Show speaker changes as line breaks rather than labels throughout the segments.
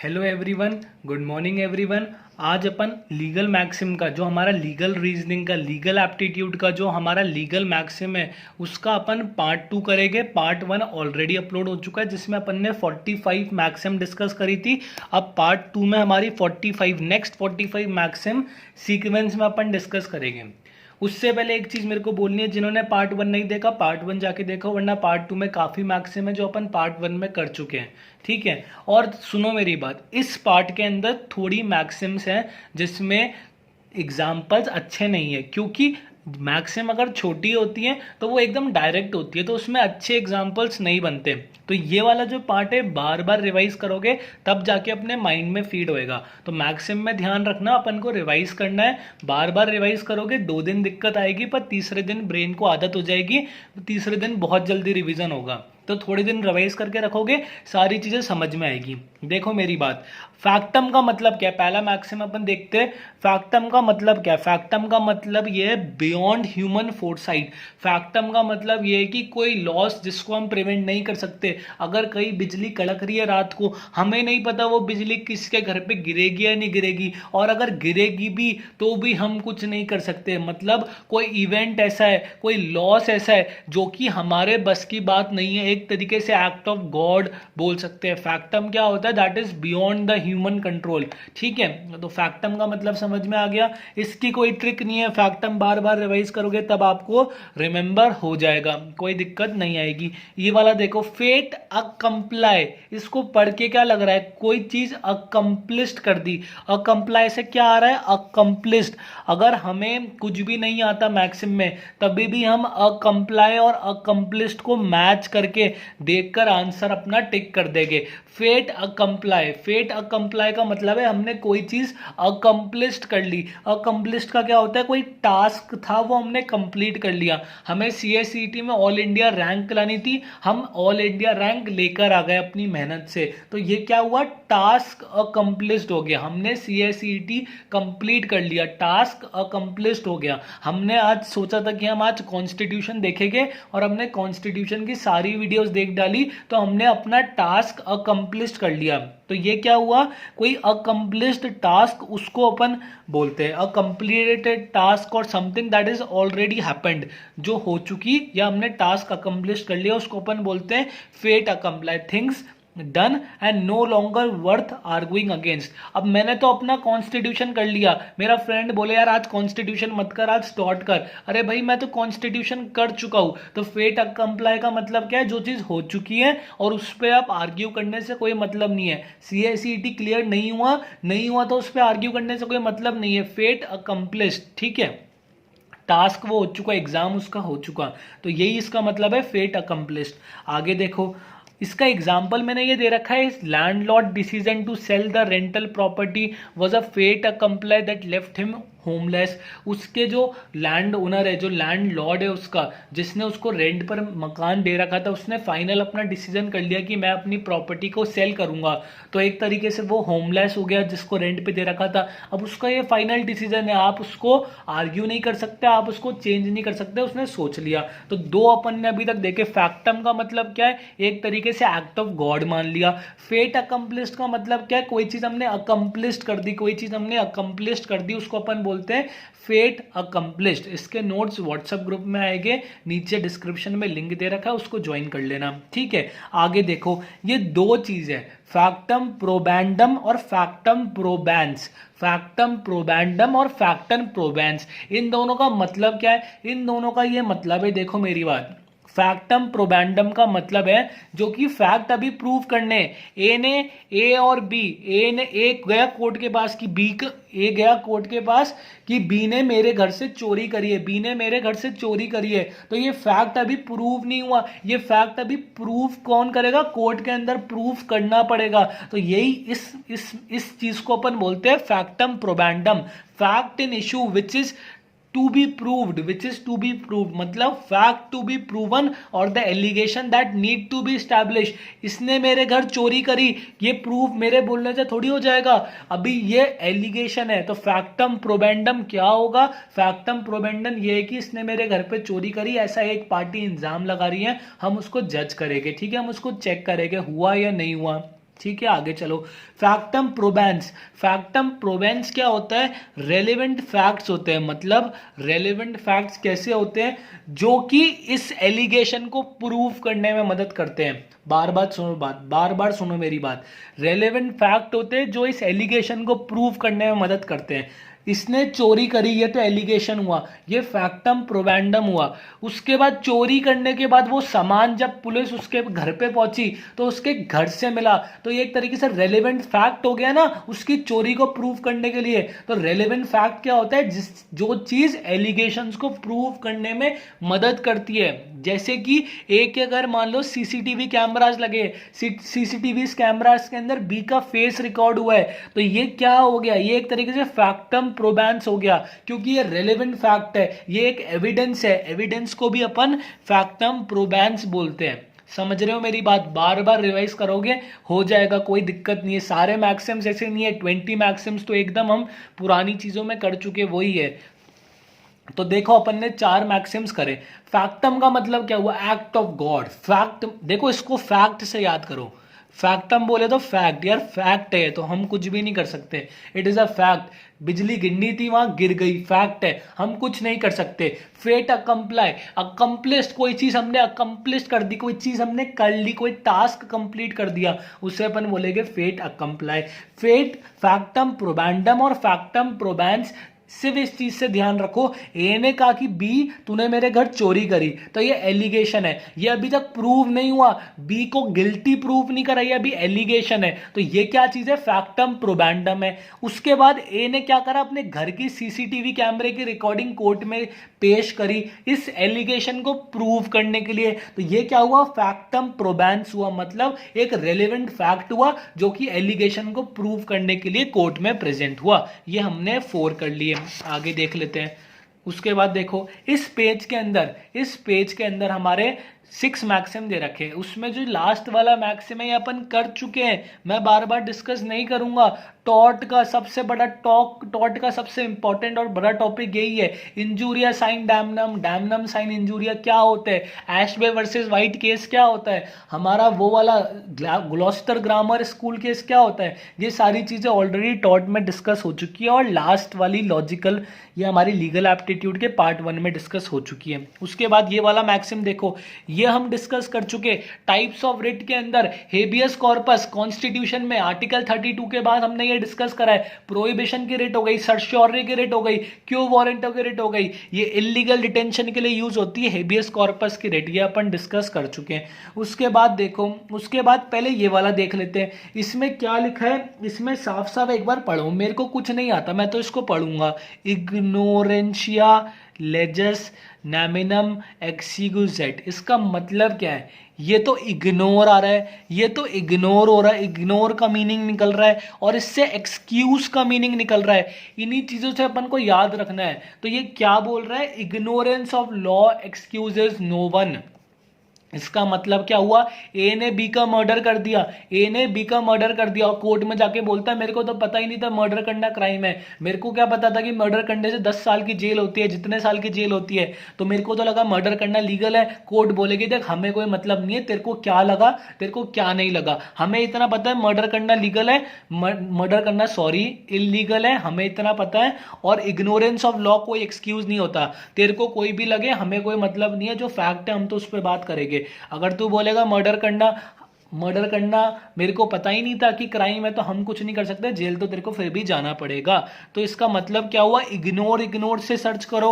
Hello everyone, good morning everyone. आज अपन legal maxim का जो हमारा लीगल रीजनिंग का लीगल एप्टीट्यूड का जो हमारा लीगल मैक्सिम है उसका अपन पार्ट 2 करेंगे। पार्ट 1 ऑलरेडी अपलोड हो चुका है जिसमें अपन ने 45 मैक्सिम डिस्कस करी थी। अब पार्ट 2 में हमारी 45 नेक्स्ट 45 मैक्सिम सीक्वेंस में अपन डिस्कस करेंगे। उससे पहले एक चीज मेरे को बोलनी है, जिन्होंने पार्ट 1 नहीं देखा पार्ट 1 जाके देखो, वरना पार्ट 2 में काफी मैक्सिम है जो अपन पार्ट 1 में कर चुके हैं। ठीक है, और सुनो मेरी बात, इस पार्ट के अंदर थोड़ी मैक्सिम्स हैं जिसमें एग्जाम्पल्स अच्छे नहीं है, क्योंकि मैक्सिम अगर छोटी होती है तो वो एकदम डायरेक्ट होती है, तो उसमें अच्छे एग्जाम्पल्स नहीं बनते। तो ये वाला जो पार्ट है बार बार रिवाइज करोगे तब जाके अपने माइंड में फीड होएगा। तो मैक्सिम में ध्यान रखना, अपन को रिवाइज करना है। बार बार रिवाइज करोगे 2 दिन दिक्कत आएगी, पर तीसरे दिन ब्रेन को आदत हो जाएगी, तीसरे दिन बहुत जल्दी रिवीजन होगा। तो थोड़े दिन रिवाइज करके रखोगे सारी चीजें समझ में आएगी। देखो मेरी बात, फैक्टम का मतलब क्या है? पहला मैक्सिम अपन देखते हैं। फैक्टम का मतलब क्या है? फैक्टम का मतलब ये है बियॉन्ड ह्यूमन फोरसाइट। फैक्टम का मतलब ये है कि कोई लॉस जिसको हम प्रिवेंट नहीं कर सकते। अगर कहीं बिजली कड़क रही है रात को, हमें नहीं पता वो बिजली किसके घर पे गिरेगी या नहीं गिरेगी, और अगर गिरेगी भी तो भी हम कुछ नहीं कर सकते। मतलब कोई इवेंट ऐसा है, कोई लॉस ऐसा है जो कि हमारे बस की बात नहीं है, एक तरीके से एक्ट ऑफ गॉड बोल सकते हैं। फैक्टम क्या होता है? That is beyond the human control. ठीक है, तो फैक्टम का मतलब समझ में आ गया। इसकी कोई ट्रिक नहीं है, फैक्टम बार बार रिवाइज करोगे तब आपको रिमेंबर हो जाएगा, कोई दिक्कत नहीं आएगी। ये वाला देखो, फेट अकम्प्लाई, इसको पढ़ के क्या लग रहा है? कोई चीज अकम्प्लिश्ड कर दी। अकम्प्लाई से क्या आ रहा है? अकम्प्लिश्ड। अगर हमें कुछ भी नहीं आता मैक्सिम में तभी भी हम अकम्प्लाई और अकम्प्लिश्ड को मैच करके देखकर आंसर अपना टिक कर देंगे। फेट अकम्प्लाई, फेट अकम्प्लाई का मतलब है हमने कोई चीज अकम्प्लिश्ड कर ली। अकम्प्लिश्ड का क्या होता है? कोई टास्क था वो हमने कंप्लीट कर लिया। हमें सीएसईटी में ऑल इंडिया रैंक लानी थी, हम ऑल इंडिया रैंक लेकर आ गए अपनी मेहनत से। तो ये क्या हुआ? टास्क अकम्प्लिश्ड हो गया, हमने सीएसईटी कंप्लीट कर लिया, टास्क अकम्प्लिश्ड हो गया। हमने आज सोचा था कि हम आज कॉन्स्टिट्यूशन देखेंगे और हमने कॉन्स्टिट्यूशन की सारी वीडियोस देख डाली, तो हमने अपना टास्क अकम्प्लिश्ड कर लिया। तो ये क्या हुआ? कोई अकम्प्लिश्ड टास्क उसको अपन बोलते हैं। अकम्प्लीटेड टास्क और something that is already happened, जो हो चुकी या हमने टास्क अकम्प्लिश कर लिया उसको अपन बोलते हैं fait accompli, things done and no longer worth arguing against. अब मैंने तो अपना कॉन्स्टिट्यूशन कर लिया, मेरा फ्रेंड बोले यार आज कॉन्स्टिट्यूशन मत कर, आज स्टॉर्ट कर। अरे भाई मैं तो कॉन्स्टिट्यूशन कर चुका हूं। तो फेट अकम्प्लाई का मतलब क्या है? जो चीज हो चुकी है और उस पर आप आर्ग्यू करने से कोई मतलब नहीं है। सीएसईटी क्लियर नहीं हुआ, नहीं हुआ तो उस पर आर्ग्यू करने से कोई मतलब नहीं है। फेट अकम्प्लिश्ड, ठीक है, टास्क वो हो चुका, एग्जाम उसका हो चुका, तो यही इसका मतलब है फेट अकम्प्लिश्ड। आगे देखो, इसका एग्जाम्पल मैंने ये दे रखा है, landlord decision to sell the rental property was a fait accompli that left him homeless. उसके जो लैंड ओनर है, जो लैंड लॉर्ड है उसका, जिसने उसको रेंट पर मकान दे रखा था, उसने फाइनल अपना डिसीजन कर लिया कि मैं अपनी प्रॉपर्टी को सेल करूंगा। तो एक तरीके से वो होमलेस हो गया जिसको रेंट पे दे रखा था। अब उसका ये फाइनल डिसीजन है, आप उसको आर्ग्यू नहीं कर सकते, आप उसको चेंज नहीं कर सकते, उसने सोच लिया। तो दो अपन ने अभी तक देखे। फैक्टम का मतलब क्या है? एक तरीके से एक्ट ऑफ गॉड मान लिया। फेट अकम्प्लिश्ड का मतलब क्या है? कोई चीज हमने अकम्प्लिश्ड कर दी, कोई चीज हमने अकम्प्लिश्ड कर दी, उसको अपन बोलते हैं फेट अकम्प्लिश्ड। इसके नोट्स व्हाट्सएप ग्रुप में आएंगे, नीचे डिस्क्रिप्शन में लिंक दे रखा है, उसको ज्वाइन कर लेना। ठीक है, आगे देखो, ये दो चीज है, फैक्टम प्रोबैंडम और फैक्टम प्रोबैंस। फैक्टम प्रोबैंडम और फैक्टम प्रोबैंस, इन दोनों का मतलब क्या है? इन दोनों का ये मतलब है, देखो मेरी बात, फैक्टम प्रोबैंडम का मतलब है जो कि फैक्ट अभी प्रूव करने। ए और बी, ए ने ए गया कोर्ट के पास कि ए गया कोर्ट के पास कि बी ने मेरे घर से चोरी करी है, बी ने मेरे घर से चोरी करी है। तो ये फैक्ट अभी प्रूव नहीं हुआ, ये फैक्ट अभी प्रूव कौन करेगा? कोर्ट के अंदर प्रूव करना पड़ेगा। तो यही इस चीज को अपन बोलते हैं फैक्टम प्रोबैंडम। Fact in issue which is to be proved, which is to be prove, मतलब फैक्ट टू बी प्रूवन और the allegation that need to be establish. इसने मेरे घर चोरी करी, ये प्रूफ मेरे बोलने से थोड़ी हो जाएगा, अभी ये एलिगेशन है। तो फैक्टम प्रोबेंडम क्या होगा? फैक्टम प्रोबेंडम ये है कि इसने मेरे घर पे चोरी करी, ऐसा एक पार्टी इंजाम लगा रही है, हम उसको जज करेंगे। ठीक है, हम उसको चेक करेंगे हुआ या नहीं हुआ। ठीक है, आगे चलो। फैक्टम प्रोबेंस, फैक्टम प्रोबेंस क्या होता है? रेलेवेंट फैक्ट्स होते हैं, मतलब रेलेवेंट फैक्ट्स कैसे होते हैं? जो कि इस एलिगेशन को प्रूव करने में मदद करते हैं। बार बार सुनो मेरी बात। रेलेवेंट फैक्ट होते हैं जो इस एलिगेशन को प्रूव करने में मदद करते हैं। इसने चोरी करी, ये तो एलिगेशन हुआ, ये फैक्टम प्रोबेंडम हुआ। उसके बाद चोरी करने के बाद वो सामान जब पुलिस उसके घर पे पहुंची तो उसके घर से मिला, तो ये एक तरीके से रेलेवेंट फैक्ट हो गया ना उसकी चोरी को प्रूव करने के लिए। तो रेलेवेंट फैक्ट क्या होता है? जो चीज एलिगेशंस को प्रूव करने में मदद करती है। जैसे कि एक अगर मान लो सीसीटीवी कैमरास लगे, सीसीटीवी कैमरास के अंदर बी का फेस रिकॉर्ड हुआ है, तो ये क्या हो गया? ये एक तरीके से फैक्टम प्रोबेंस हो गया, क्योंकि ये रेलेवेंट फैक्ट है, ये एक एविडेंस है। एविडेंस को भी अपन फैक्टम प्रोबेंस बोलते हैं। समझ रहे हो मेरी बात? बार बार रिवाइज करोगे हो जाएगा, कोई दिक्कत नहीं है। सारे मैक्सिम्स ऐसे नहीं है, 20 मैक्सिम्स तो एकदम हम पुरानी चीजों में कर चुके, वही है। तो देखो अपन ने 4 मैक्सिम्स करे। फैक्टम का मतलब क्या हुआ? Act of God. फैक्ट देखो, इसको फैक्ट से याद करो। फैक्टम बोले तो फैक्ट, यार फैक्ट है तो हम कुछ भी नहीं कर सकते। It is a fact. बिजली गिरनी थी, वहां गिर गई, फैक्ट है, हम कुछ नहीं कर सकते। फेट अकम्प्लाई, अकम्प्लिश्ड, कोई चीज हमने अकम्प्लिश कर दी, कोई चीज हमने कर ली, कोई टास्क कंप्लीट कर दिया, उसे अपन बोलेंगे फेट अकम्प्लाई। फेट, फैक्टम प्रोबेंडम और फैक्टम प्रोबेंस। सिर्फ इस चीज से ध्यान रखो, ए ने कहा कि बी तूने मेरे घर चोरी करी, तो ये एलिगेशन है, ये अभी तक प्रूव नहीं हुआ, बी को गिल्टी प्रूव नहीं करा, ये अभी एलिगेशन है। तो ये क्या चीज है? फैक्टम प्रोबेंडम है। उसके बाद ए ने क्या करा? अपने घर की सीसीटीवी कैमरे की रिकॉर्डिंग कोर्ट में पेश करी इस एलिगेशन को प्रूव करने के लिए, तो ये क्या हुआ? फैक्टम प्रोबेंस हुआ, मतलब एक रेलेवेंट फैक्ट हुआ जो कि एलिगेशन को प्रूव करने के लिए कोर्ट में प्रेजेंट हुआ। ये हमने 4 कर लिए। आगे देख लेते हैं। उसके बाद देखो, इस पेज के अंदर हमारे 6 मैक्सिम दे रखे हैं। उसमें जो लास्ट वाला मैक्सिम है ये अपन कर चुके हैं, मैं बार बार डिस्कस नहीं करूंगा। टॉट का सबसे इंपॉर्टेंट और बड़ा टॉपिक यही है। Injuria sine damnum, damnum sine injuria क्या होता है, एशबे वर्सेस वाइट केस क्या होता है, हमारा वो वाला ग्लॉस्टर ग्रामर स्कूल केस क्या होता है, ये सारी चीजें ऑलरेडी टॉट में डिस्कस हो चुकी है। और लास्ट वाली लॉजिकल, ये हमारी लीगल एप्टीट्यूड के पार्ट 1 में डिस्कस हो चुकी है। उसके बाद ये वाला मैक्सिम देखो, ये हम डिस्कस कर चुके। टाइप्स ऑफ रिट के अंदर हेबियस कॉर्पस, कॉन्स्टिट्यूशन में आर्टिकल 32 के बाद हमने ये डिस्कस करा है। प्रोहिबिशन की रिट हो गई, सर्शियोरी की रिट हो गई, क्यू वारंटो की रिट हो गई, ये इलीगल डिटेंशन के लिए यूज होती है हेबियस कॉर्पस की रिट, ये अपन डिस्कस कर चुके हैं। उसके बाद देखो, उसके बाद पहले ये वाला देख लेते हैं। इसमें क्या लिखा है? इसमें साफ साफ एक बार पढ़ो, मेरे को कुछ नहीं आता, मैं तो इसको पढ़ूंगा। इग्नोरेंशिया लेजस नैमिनम एक्सिगुजेट, इसका मतलब क्या है? ये तो इग्नोर आ रहा है, ये तो इग्नोर हो रहा है, इग्नोर का मीनिंग निकल रहा है, और इससे एक्सक्यूज का मीनिंग निकल रहा है। इन्हीं चीजों से अपन को याद रखना है। तो ये क्या बोल रहा है? Ignorance of law excuses no one. इसका मतलब क्या हुआ? ए ने बी का मर्डर कर दिया, और कोर्ट में जाके बोलता है मेरे को तो पता ही नहीं था मर्डर करना क्राइम है, मेरे को क्या पता था कि मर्डर करने से 10 साल की जेल होती है, जितने साल की जेल होती है, तो मेरे को तो लगा मर्डर करना लीगल है। कोर्ट बोलेगी देख हमें कोई मतलब नहीं है, तेरे को क्या लगा, तेरे को क्या नहीं लगा, हमें इतना पता है मर्डर करना लीगल है, मर्डर करना इलीगल है, हमें इतना पता है। और इग्नोरेंस ऑफ लॉ कोई एक्सक्यूज नहीं होता, तेरे को कोई भी लगे, हमें कोई मतलब नहीं है, जो फैक्ट है हम तो उस पर बात करेंगे। अगर तू बोलेगा मर्डर करना मेरे को पता ही नहीं था कि क्राइम है, तो हम कुछ नहीं कर सकते, जेल तो तेरे को फिर भी जाना पड़ेगा। तो इसका मतलब क्या हुआ? इग्नोर से सर्च करो,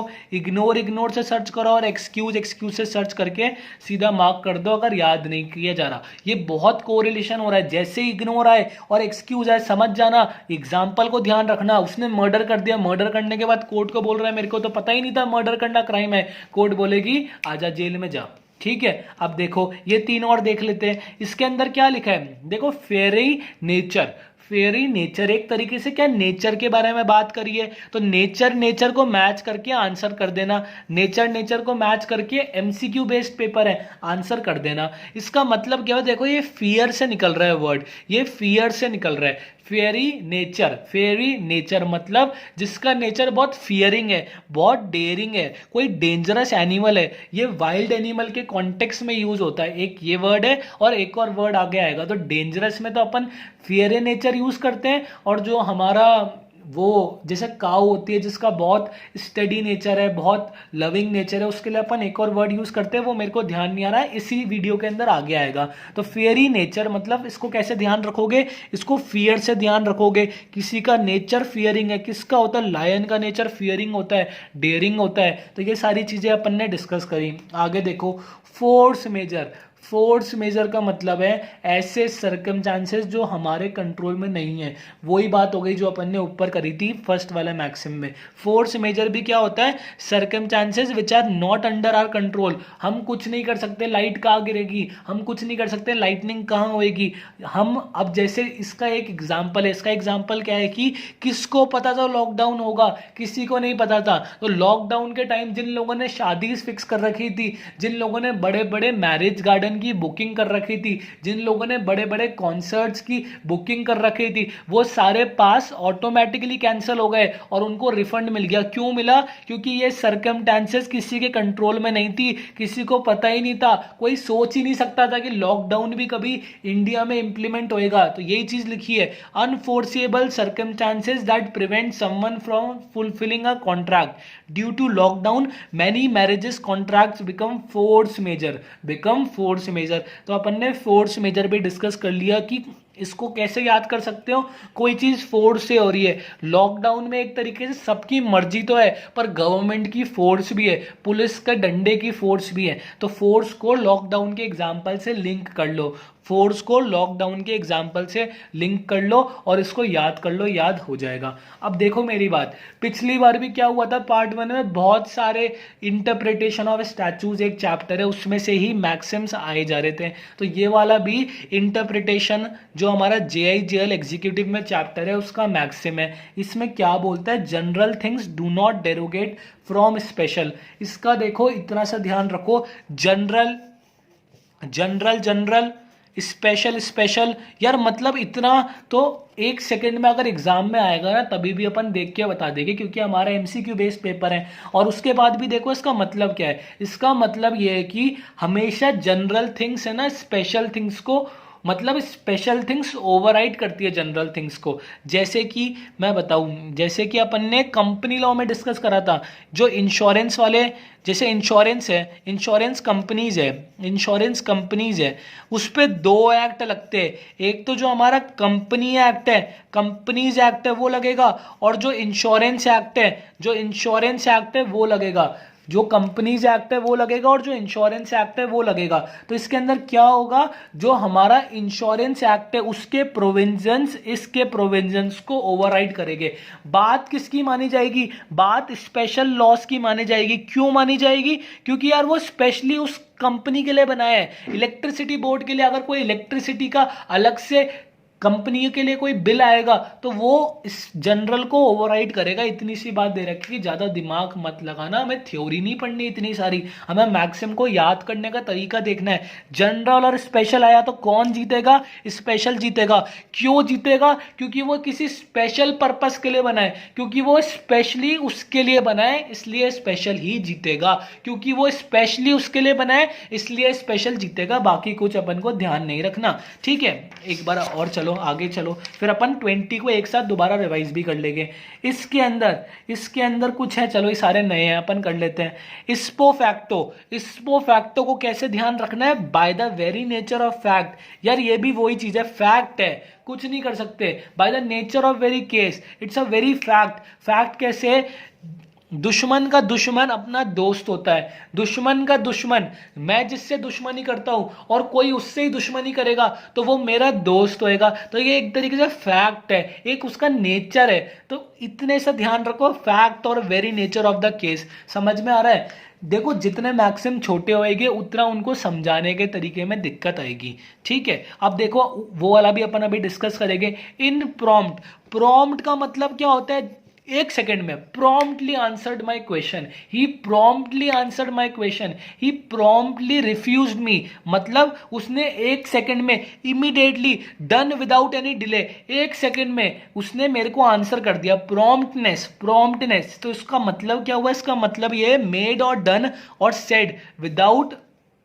और एक्सक्यूज से सर्च करके सीधा मार्क कर दो अगर याद नहीं किया जा रहा। ये बहुत कोरिलेशन हो रहा है, जैसे इग्नोर आए और एक्सक्यूज आए समझ जाना। एग्जाम्पल को ध्यान रखना, उसने मर्डर कर दिया, मर्डर करने के बाद कोर्ट को बोल रहा है मेरे को तो पता ही नहीं था मर्डर करना क्राइम है, कोर्ट बोलेगी आजा जेल में जा। ठीक है, अब देखो ये 3 और देख लेते हैं। इसके अंदर क्या लिखा है? देखो फेरी फेयरी नेचर, एक तरीके से क्या नेचर के बारे में बात करिए, तो नेचर नेचर को मैच करके आंसर कर देना, नेचर नेचर को मैच करके एमसीक्यू बेस्ड पेपर है, आंसर कर देना। इसका मतलब क्या है, देखो ये फियर से निकल रहा है वर्ड, ये फियर से निकल रहा है। फेयरी नेचर मतलब जिसका नेचर बहुत फियरिंग है, बहुत डेयरिंग है, कोई डेंजरस एनिमल है, ये वाइल्ड एनिमल के कॉन्टेक्स्ट में यूज होता है। एक ये वर्ड है और एक और वर्ड आगे आएगा, तो डेंजरस में तो अपन फियर नेचर यूज करते हैं, और जो हमारा वो जैसे काऊ होती है जिसका बहुत स्टडी नेचर है, बहुत लविंग नेचर है, उसके लिए अपन एक और वर्ड यूज करते हैं, वो मेरे को ध्यान नहीं आ रहा है, इसी वीडियो के अंदर आगे आएगा। तो फियरी नेचर मतलब इसको कैसे ध्यान रखोगे, इसको फियर से ध्यान रखोगे। किसी का नेचर फियरिंग है, किसका होता है, लायन का नेचर फियरिंग होता है, डेयरिंग होता है। तो ये सारी चीजें अपन ने डिस्कस करी। आगे देखो, फोर्स मेजर। फोर्स मेजर का मतलब है ऐसे सर्कमस्टांसेस जो हमारे कंट्रोल में नहीं है, वही बात हो गई जो अपन ने ऊपर करी थी फर्स्ट वाला मैक्सिम में। फोर्स मेजर भी क्या होता है, circumstances which are not under our control. हम कुछ नहीं कर सकते लाइट कहाँ गिरेगी, हम कुछ नहीं कर सकते लाइटनिंग कहाँ होएगी। हम अब जैसे इसका एक एग्जाम्पल है, इसका एग्जाम्पल क्या है कि किसको पता था लॉकडाउन होगा, किसी को नहीं पता था। तो लॉकडाउन के टाइम जिन लोगों ने शादी फिक्स कर रखी थी, जिन लोगों ने बड़े बड़े मैरिज गार्डन की बुकिंग कर रखी थी, जिन लोगों ने बड़े बड़े कॉन्सर्ट्स की बुकिंग कर रखी थी, वो सारे पास ऑटोमेटिकली कैंसिल हो गए और उनको रिफंड मिल गया। क्यों मिला, क्योंकि ये सर्कमस्टेंसेस किसी के कंट्रोल में नहीं थी, किसी को पता ही नहीं था, कोई सोच ही नहीं सकता था कि लॉकडाउन भी कभी इंडिया में इंप्लीमेंट होएगा। तो यही चीज लिखी है, unforeseeable circumstances that prevent someone from fulfilling a contract due to lockdown many marriages contracts become force majeure majeure. तो अपन ने फोर्स मेजर भी डिस्कस कर लिया कि इसको कैसे याद कर सकते हो, कोई चीज फोर्स से हो रही है। लॉकडाउन में एक तरीके से सबकी मर्जी तो है, पर गवर्नमेंट की फोर्स भी है, पुलिस के डंडे की फोर्स भी है। तो फोर्स को लॉकडाउन के एग्जाम्पल से लिंक कर लो, फोर्स को लॉकडाउन के एग्जाम्पल से लिंक कर लो और इसको याद कर लो, याद हो जाएगा। अब देखो मेरी बात, पिछली बार भी क्या हुआ था, पार्ट 1 में बहुत सारे इंटरप्रिटेशन ऑफ स्टैचूज एक चैप्टर है, उसमें से ही मैक्सिम्स आए जा रहे थे। तो ये वाला भी इंटरप्रिटेशन जो हमारा JIGL एग्जीक्यूटिव में चैप्टर है उसका मैक्सिम है। इसमें क्या बोलता है, general things do not derogate from special. इसका देखो इतना सा ध्यान रखो, general general general, special special, यार मतलब इतना तो एक सेकंड में अगर एग्जाम में आएगा ना तभी भी अपन देख के बता देंगे, क्योंकि हमारा MCQ बेस्ड पेपर है। और उसके बाद भी देखो इसका मतलब क्या है, इसका मतलब ये है कि हमेशा जनरल थिंग्स है ना स्पेशल थिंग्स को, मतलब स्पेशल थिंग्स ओवरराइड करती है जनरल थिंग्स को। जैसे कि मैं बताऊं, जैसे कि अपन ने कंपनी लॉ में डिस्कस करा था, जो इंश्योरेंस वाले, जैसे इंश्योरेंस है, इंश्योरेंस कंपनीज है, उस पर 2 एक्ट लगते हैं। एक तो जो हमारा कंपनी एक्ट है, कंपनीज एक्ट है वो लगेगा, और जो इंश्योरेंस एक्ट है वो लगेगा। जो कंपनीज एक्ट है वो लगेगा और जो इंश्योरेंस एक्ट है वो लगेगा। तो इसके अंदर क्या होगा, जो हमारा इंश्योरेंस एक्ट है उसके प्रोविजंस इसके प्रोविजंस को ओवरराइड करेंगे। बात किसकी मानी जाएगी, बात स्पेशल लॉस की मानी जाएगी। क्यों मानी जाएगी, क्योंकि यार वो स्पेशली उस कंपनी के लिए बनाया है। इलेक्ट्रिसिटी बोर्ड के लिए अगर कोई इलेक्ट्रिसिटी का अलग से कंपनी के लिए कोई बिल आएगा तो वो इस जनरल को ओवरराइड करेगा। इतनी सी बात दे रखी, ज्यादा दिमाग मत लगाना, हमें थ्योरी नहीं पढ़नी इतनी सारी, हमें मैक्सिम को याद करने का तरीका देखना है। जनरल और स्पेशल आया तो कौन जीतेगा, स्पेशल जीतेगा। क्यों जीतेगा, क्योंकि वो किसी स्पेशल पर्पस के लिए बना है, क्योंकि वो स्पेशली उसके लिए बना है, इसलिए स्पेशल ही जीतेगा। क्योंकि वो स्पेशली उसके लिए बना है इसलिए स्पेशल जीतेगा, बाकी कुछ अपन को ध्यान नहीं रखना। ठीक है, एक बार और चलो आगे चलो, फिर अपन 20 को एक साथ दोबारा रिवाइज भी कर लेंगे। इसके अंदर कुछ है, चलो ये सारे नए हैं, अपन कर लेते हैं। स्पो फैक्टो को कैसे ध्यान रखना है, by the very nature of fact. यार ये भी वही चीज है, फैक्ट है, कुछ नहीं कर सकते। By the nature of very case, it's a very fact. Fact कैसे, दुश्मन का दुश्मन अपना दोस्त होता है, दुश्मन का दुश्मन, मैं जिससे दुश्मनी करता हूं और कोई उससे ही दुश्मनी करेगा तो वो मेरा दोस्त होएगा। तो ये एक तरीके से फैक्ट है, एक उसका नेचर है। तो इतने से ध्यान रखो, फैक्ट और very nature of the case. समझ में आ रहा है? देखो जितने मैक्सिम छोटे होएंगे उतना उनको समझाने के तरीके में दिक्कत आएगी। ठीक है, अब देखो वो वाला भी अपन अभी डिस्कस करेंगे। इन प्रॉम्प्ट, प्रॉम्प्ट का मतलब क्या होता है? एक सेकेंड में, promptly answered my question, he promptly answered my question, he promptly refused me, मतलब उसने एक सेकेंड में, immediately, done without any delay, एक सेकेंड में उसने मेरे को आंसर कर दिया। प्रॉम्प्टनेस, प्रॉम्प्टनेस, तो इसका मतलब क्या हुआ? इसका मतलब ये मेड और डन और सेड विदाउट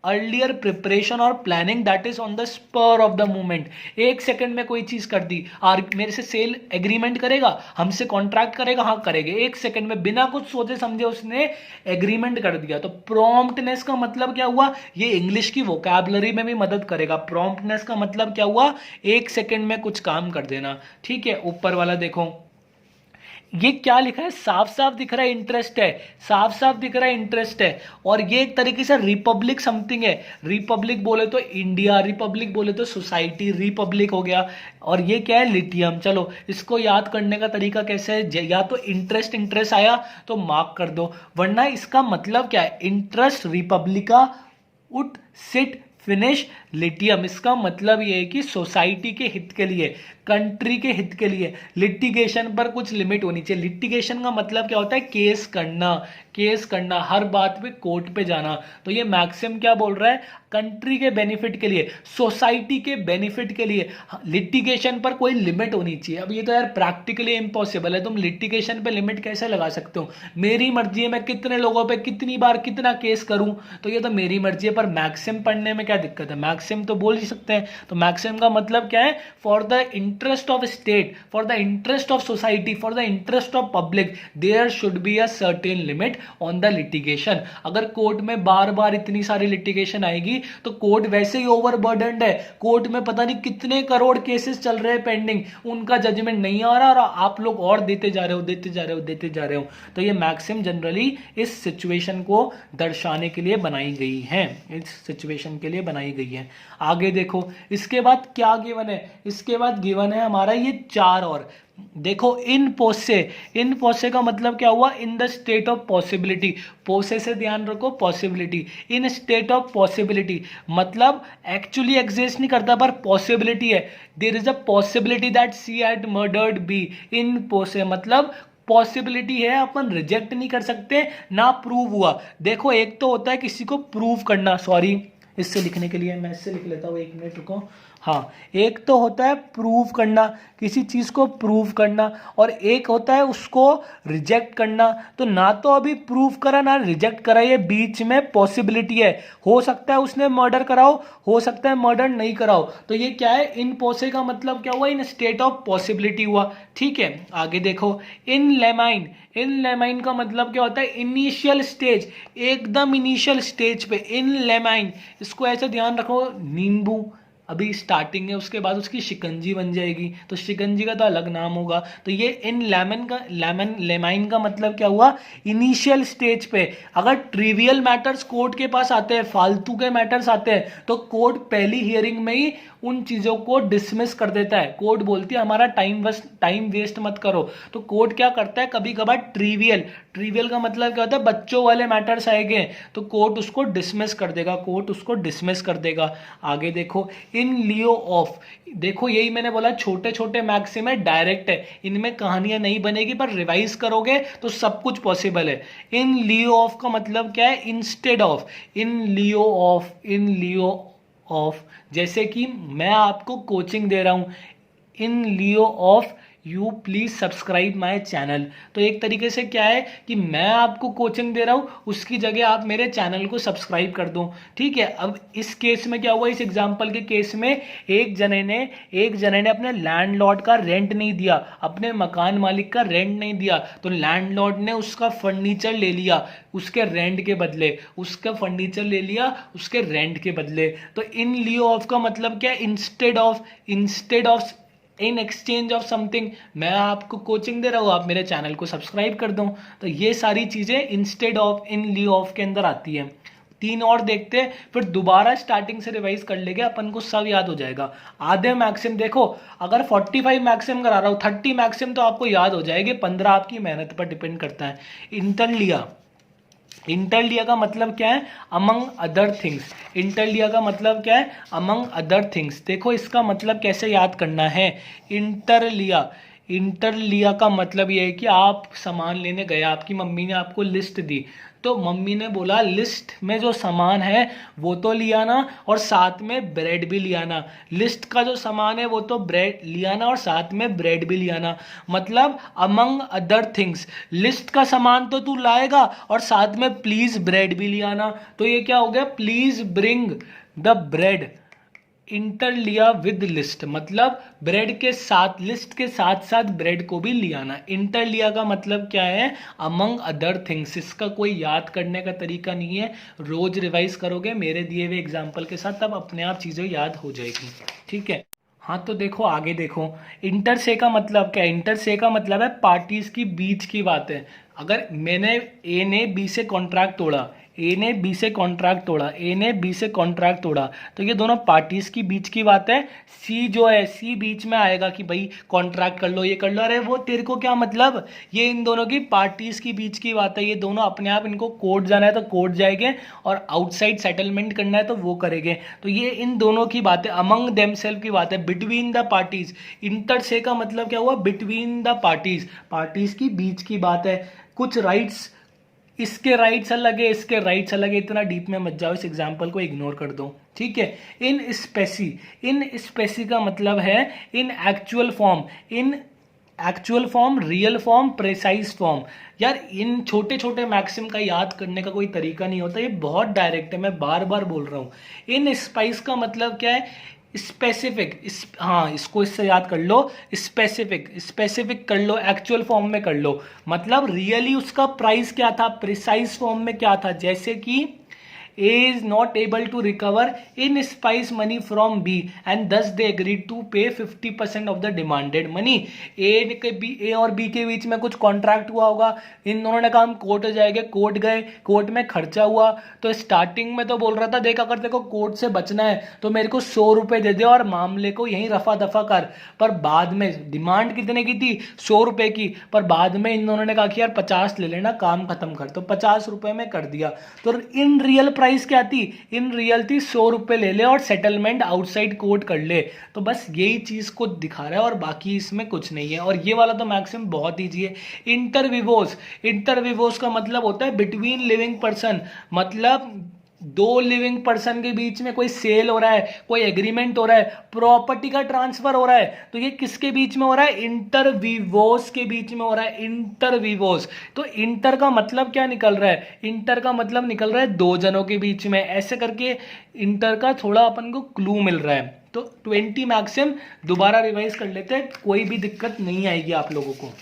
अर्लियर प्रिपरेशन और planning, that is on the spur of the moment. एक सेकंड में कोई चीज कर दी, मेरे से सेल एग्रीमेंट करेगा, हमसे कॉन्ट्रैक्ट करेगा, हाँ करेंगे, एक सेकंड में बिना कुछ सोचे समझे उसने एग्रीमेंट कर दिया। तो प्रॉम्प्टनेस का मतलब क्या हुआ? ये इंग्लिश की वोकैबुलरी में भी मदद करेगा। प्रॉम्प्टनेस का मतलब क्या हुआ? एक सेकंड में कुछ काम कर देना। ठीक है, ऊपर वाला देखो, ये क्या लिखा है? साफ साफ दिख रहा है इंटरेस्ट है, साफ साफ दिख रहा है इंटरेस्ट है। और ये एक तरीके से रिपब्लिक समथिंग है। रिपब्लिक बोले तो इंडिया, रिपब्लिक बोले तो सोसाइटी, रिपब्लिक हो गया। और ये क्या है? लिथियम। चलो इसको याद करने का तरीका कैसे है? या तो इंटरेस्ट, इंटरेस्ट आया तो मार्क कर दो, वरना इसका मतलब क्या है? इंटरेस्ट, रिपब्लिका, उट, सिट, फिनिश, लिथियम। इसका मतलब ये है कि सोसाइटी के हित के लिए, कंट्री के हित के लिए लिटिगेशन पर कुछ लिमिट होनी चाहिए। लिटिगेशन का मतलब क्या होता है? केस करना, केस करना, हर बात पे कोर्ट पे जाना। तो ये मैक्सिम क्या बोल रहा है? कंट्री के बेनिफिट के लिए, सोसाइटी के बेनिफिट के लिए लिटिगेशन पर कोई लिमिट होनी चाहिए। अब ये तो यार प्रैक्टिकली इम्पॉसिबल है, तुम लिटिगेशन पे लिमिट कैसे लगा सकते हो? मेरी मर्जी है मैं कितने लोगों पे कितनी बार कितना केस करूं, तो ये तो मेरी मर्जी है। पर मैक्सिम पढ़ने में क्या दिक्कत है? मैक्सिम तो बोल ही सकते हैं। तो मैक्सिम का मतलब क्या है? For the interest of state, for the interest of society, for the interest of public, there should be a certain limit on the litigation. अगर कोर्ट में बार बार इतनी सारी लिटिगेशन आएगी तो कोर्ट वैसे ही ओवरबर्डन्ड है। कोर्ट में पता नहीं कितने करोड़ केसेस चल रहे हैं पेंडिंग, उनका जजमेंट नहीं आ रहा और आप लोग और देते जा रहे हो, देते जा रहे हो, देते जा रहे हो। तो ये मैक्सिम जनरली इस सिचुएशन को दर्शाने के लिए बनाई गई है, इस सिचुएशन के लिए बनाई गई है। आगे देखो इसके बाद क्या गिवन है? इसके बाद गिवन है हमारा ये चार और। देखो इन पोसे, इन पोसे का मतलब क्या हुआ? In the state of possibility. पोसे से ध्यान रखो, possibility, in state of possibility मतलब एक्चुअली एग्जिस्ट नहीं करता पर पॉसिबिलिटी है। There is a possibility that she had murdered be. इन पोसे मतलब पॉसिबिलिटी है, अपन रिजेक्ट नहीं कर सकते, ना प्रूव हुआ। देखो एक तो होता है किसी को प्रूव करना, सॉरी इससे लिखने के लिए मैं इससे लिख लेता हूँ, एक मिनट रुको। हाँ, एक तो होता है प्रूव करना, किसी चीज को प्रूव करना, और एक होता है उसको रिजेक्ट करना। तो ना तो अभी प्रूव करा ना रिजेक्ट करा, ये बीच में पॉसिबिलिटी है। हो सकता है उसने मर्डर कराओ, हो सकता है मर्डर नहीं कराओ। तो ये क्या है? इन पोसे का मतलब क्या हुआ? इन स्टेट ऑफ पॉसिबिलिटी हुआ। ठीक है, आगे देखो इन लेमाइन। इन लेमाइन का मतलब क्या होता है? इनिशियल स्टेज, एकदम इनिशियल स्टेज पे, इन लेमाइन। इसको ऐसे ध्यान रखो, नींबू अभी स्टार्टिंग है, उसके बाद उसकी शिकंजी बन जाएगी, तो शिकंजी का तो अलग नाम होगा। तो ये इन लेमन का, लेमन लेमाइन का मतलब क्या हुआ? इनिशियल स्टेज पे। अगर ट्रिवियल मैटर्स कोर्ट के पास आते हैं, फालतू के मैटर्स आते हैं, तो कोर्ट पहली हियरिंग में ही उन चीजों को डिसमिस कर देता है। कोर्ट बोलती है हमारा टाइम वेस्ट मत करो। तो कोर्ट क्या करता है? कभी कभार ट्रिवियल, ट्रिवियल का मतलब क्या होता है? बच्चों वाले मैटर्स आएंगे तो कोर्ट उसको डिसमिस कर देगा, कोर्ट उसको डिसमिस कर देगा। आगे देखो इन लियो ऑफ। देखो यही मैंने बोला, छोटे छोटे मैक्सिम है, डायरेक्ट है, इनमें कहानियां नहीं बनेगी, पर रिवाइज करोगे तो सब कुछ पॉसिबल है। इन लियो ऑफ का मतलब क्या है? Instead of. In lieu of, in lieu of, जैसे कि मैं आपको कोचिंग दे रहा हूं, in lieu of you please subscribe my channel. तो एक तरीके से क्या है कि मैं आपको कोचिंग दे रहा हूं, उसकी जगह आप मेरे चैनल को सब्सक्राइब कर दो। ठीक है, अब इस केस में क्या हुआ? इस एग्जांपल के केस में एक जने ने अपने लैंडलॉर्ड का रेंट नहीं दिया, अपने मकान मालिक का रेंट नहीं दिया, तो लैंडलॉर्ड ने उसका फर्नीचर ले लिया उसके रेंट के बदले, उसका फर्नीचर ले लिया उसके रेंट के बदले। तो इन लियो ऑफ का मतलब क्या है? Instead of, instead of in exchange of something, मैं आपको कोचिंग दे रहा हूँ, आप मेरे चैनल को सब्सक्राइब कर दो। तो ये सारी चीज़ें इंस्टेड ऑफ, इन लिeu ऑफ के अंदर आती है। 3 और देखते हैं, फिर दोबारा स्टार्टिंग से रिवाइज कर लेंगे, अपन को सब याद हो जाएगा। आधे मैक्सिम देखो, अगर 45 मैक्सिम करा रहा हूँ, 30 मैक्सिम तो आपको याद हो जाएंगे, 15 आपकी मेहनत पर डिपेंड करता है। इंटर लिया, इंटर लिया का मतलब क्या है? Among other things. इंटर लिया का मतलब क्या है? Among other things. देखो इसका मतलब कैसे याद करना है। इंटर लिया, इंटर लिया का मतलब ये है कि आप सामान लेने गए, आपकी मम्मी ने आपको लिस्ट दी, तो मम्मी ने बोला लिस्ट में जो सामान है वो तो लिया ना, और साथ में ब्रेड भी लिया ना। लिस्ट का जो सामान है वो तो ब्रेड लिया ना, और साथ में ब्रेड भी लिया ना। मतलब अमंग अदर थिंग्स, लिस्ट का सामान तो तू लाएगा और साथ में प्लीज ब्रेड भी लिया ना। तो ये क्या हो गया? Please bring the bread. Inter लिया विद लिस्ट, मतलब ब्रेड के साथ, लिस्ट के साथ साथ ब्रेड को भी लिया ना। इंटर लिया का मतलब क्या है? Among other things. इसका कोई याद करने का तरीका नहीं है, रोज रिवाइज करोगे मेरे दिए हुए एग्जाम्पल के साथ, तब अपने आप चीज़ें याद हो जाएगी। ठीक है, हाँ तो देखो आगे देखो, इंटर से का मतलब क्या है? इंटर से का मतलब है पार्टीज की बीच की बात है। अगर मैंने, ए ने बी से कॉन्ट्रैक्ट तोड़ा, ए ने बी से कॉन्ट्रैक्ट तोड़ा, ए ने बी से कॉन्ट्रैक्ट तोड़ा, तो ये दोनों पार्टीज की बीच की बात है। सी जो है, सी बीच में आएगा कि भाई कॉन्ट्रैक्ट कर लो, ये कर लो। अरे वो तेरे को क्या मतलब? ये इन दोनों की पार्टीज की बीच की बात है। ये दोनों अपने आप, इनको कोर्ट जाना है तो कोर्ट जाएंगे, और आउटसाइड सेटलमेंट करना है तो वो करेंगे। तो ये इन दोनों की बात है, अमंग देमसेल्फ की बात है, बिटवीन द पार्टीज। इंटर से का मतलब क्या हुआ? बिटवीन द पार्टीज, पार्टीज की बीच की बात है। कुछ राइट्स, इसके राइट्स अलग है, इसके राइट्स अलग है, इतना डीप में मत जाओ, इस एग्जांपल को इग्नोर कर दो। ठीक है। इन स्पेसी, इन स्पेसी का मतलब है इन एक्चुअल फॉर्म, इन actual form, real form, precise form. यार इन छोटे छोटे मैक्सिम का याद करने का कोई तरीका नहीं होता, ये बहुत डायरेक्ट है, मैं बार बार बोल रहा हूँ। इन स्पाइस का मतलब क्या है? स्पेसिफिक। हाँ, इसको इससे याद कर लो, स्पेसिफिक, स्पेसिफिक कर लो, एक्चुअल फॉर्म में कर लो। मतलब रियली उसका प्राइस क्या था, प्रिसाइज फॉर्म में क्या था। जैसे कि A is not able to recover in spice money from B and thus they agreed to pay 50% of the demanded money। A और B के बीच में कुछ कॉन्ट्रैक्ट हुआ होगा, इन दोनों ने कहा हम कोर्ट जाएंगे, कोर्ट गए, कोर्ट में खर्चा हुआ। तो स्टार्टिंग में तो बोल रहा था देख अगर देखो कोर्ट से बचना है तो मेरे को 100 रुपए दे दे और मामले को यहीं रफा दफा कर। पर बाद में डिमांड कितने की थी? 100 रुपए की। पर बाद में इन दोनों ने कहा कि यार 50 ले लेना, काम खत्म कर। तो 50 रुपए में कर दिया। तो इन रियल प्राइस क्या थी? इन रियल थी 100 रुपए ले ले और सेटलमेंट आउटसाइड कोर्ट कर ले। तो बस यही चीज को दिखा रहा है और बाकी इसमें कुछ नहीं है। और ये वाला तो मैक्सिमम बहुत ईजी है। इंटरविवोस, इंटरविवोस का मतलब होता है बिटवीन लिविंग पर्सन, मतलब दो लिविंग पर्सन के बीच में कोई सेल हो रहा है, कोई एग्रीमेंट हो रहा है, प्रॉपर्टी का ट्रांसफर हो रहा है, तो ये किसके बीच में हो रहा है? इंटरविवोस के बीच में हो रहा है, इंटरविवोस। तो इंटर का मतलब क्या निकल रहा है? इंटर का मतलब निकल रहा है दो जनों के बीच में। ऐसे करके इंटर का थोड़ा अपन को क्लू मिल रहा है। तो 20 मैक्सिम दोबारा रिवाइज कर लेते हैं, कोई भी दिक्कत नहीं आएगी आप लोगों को।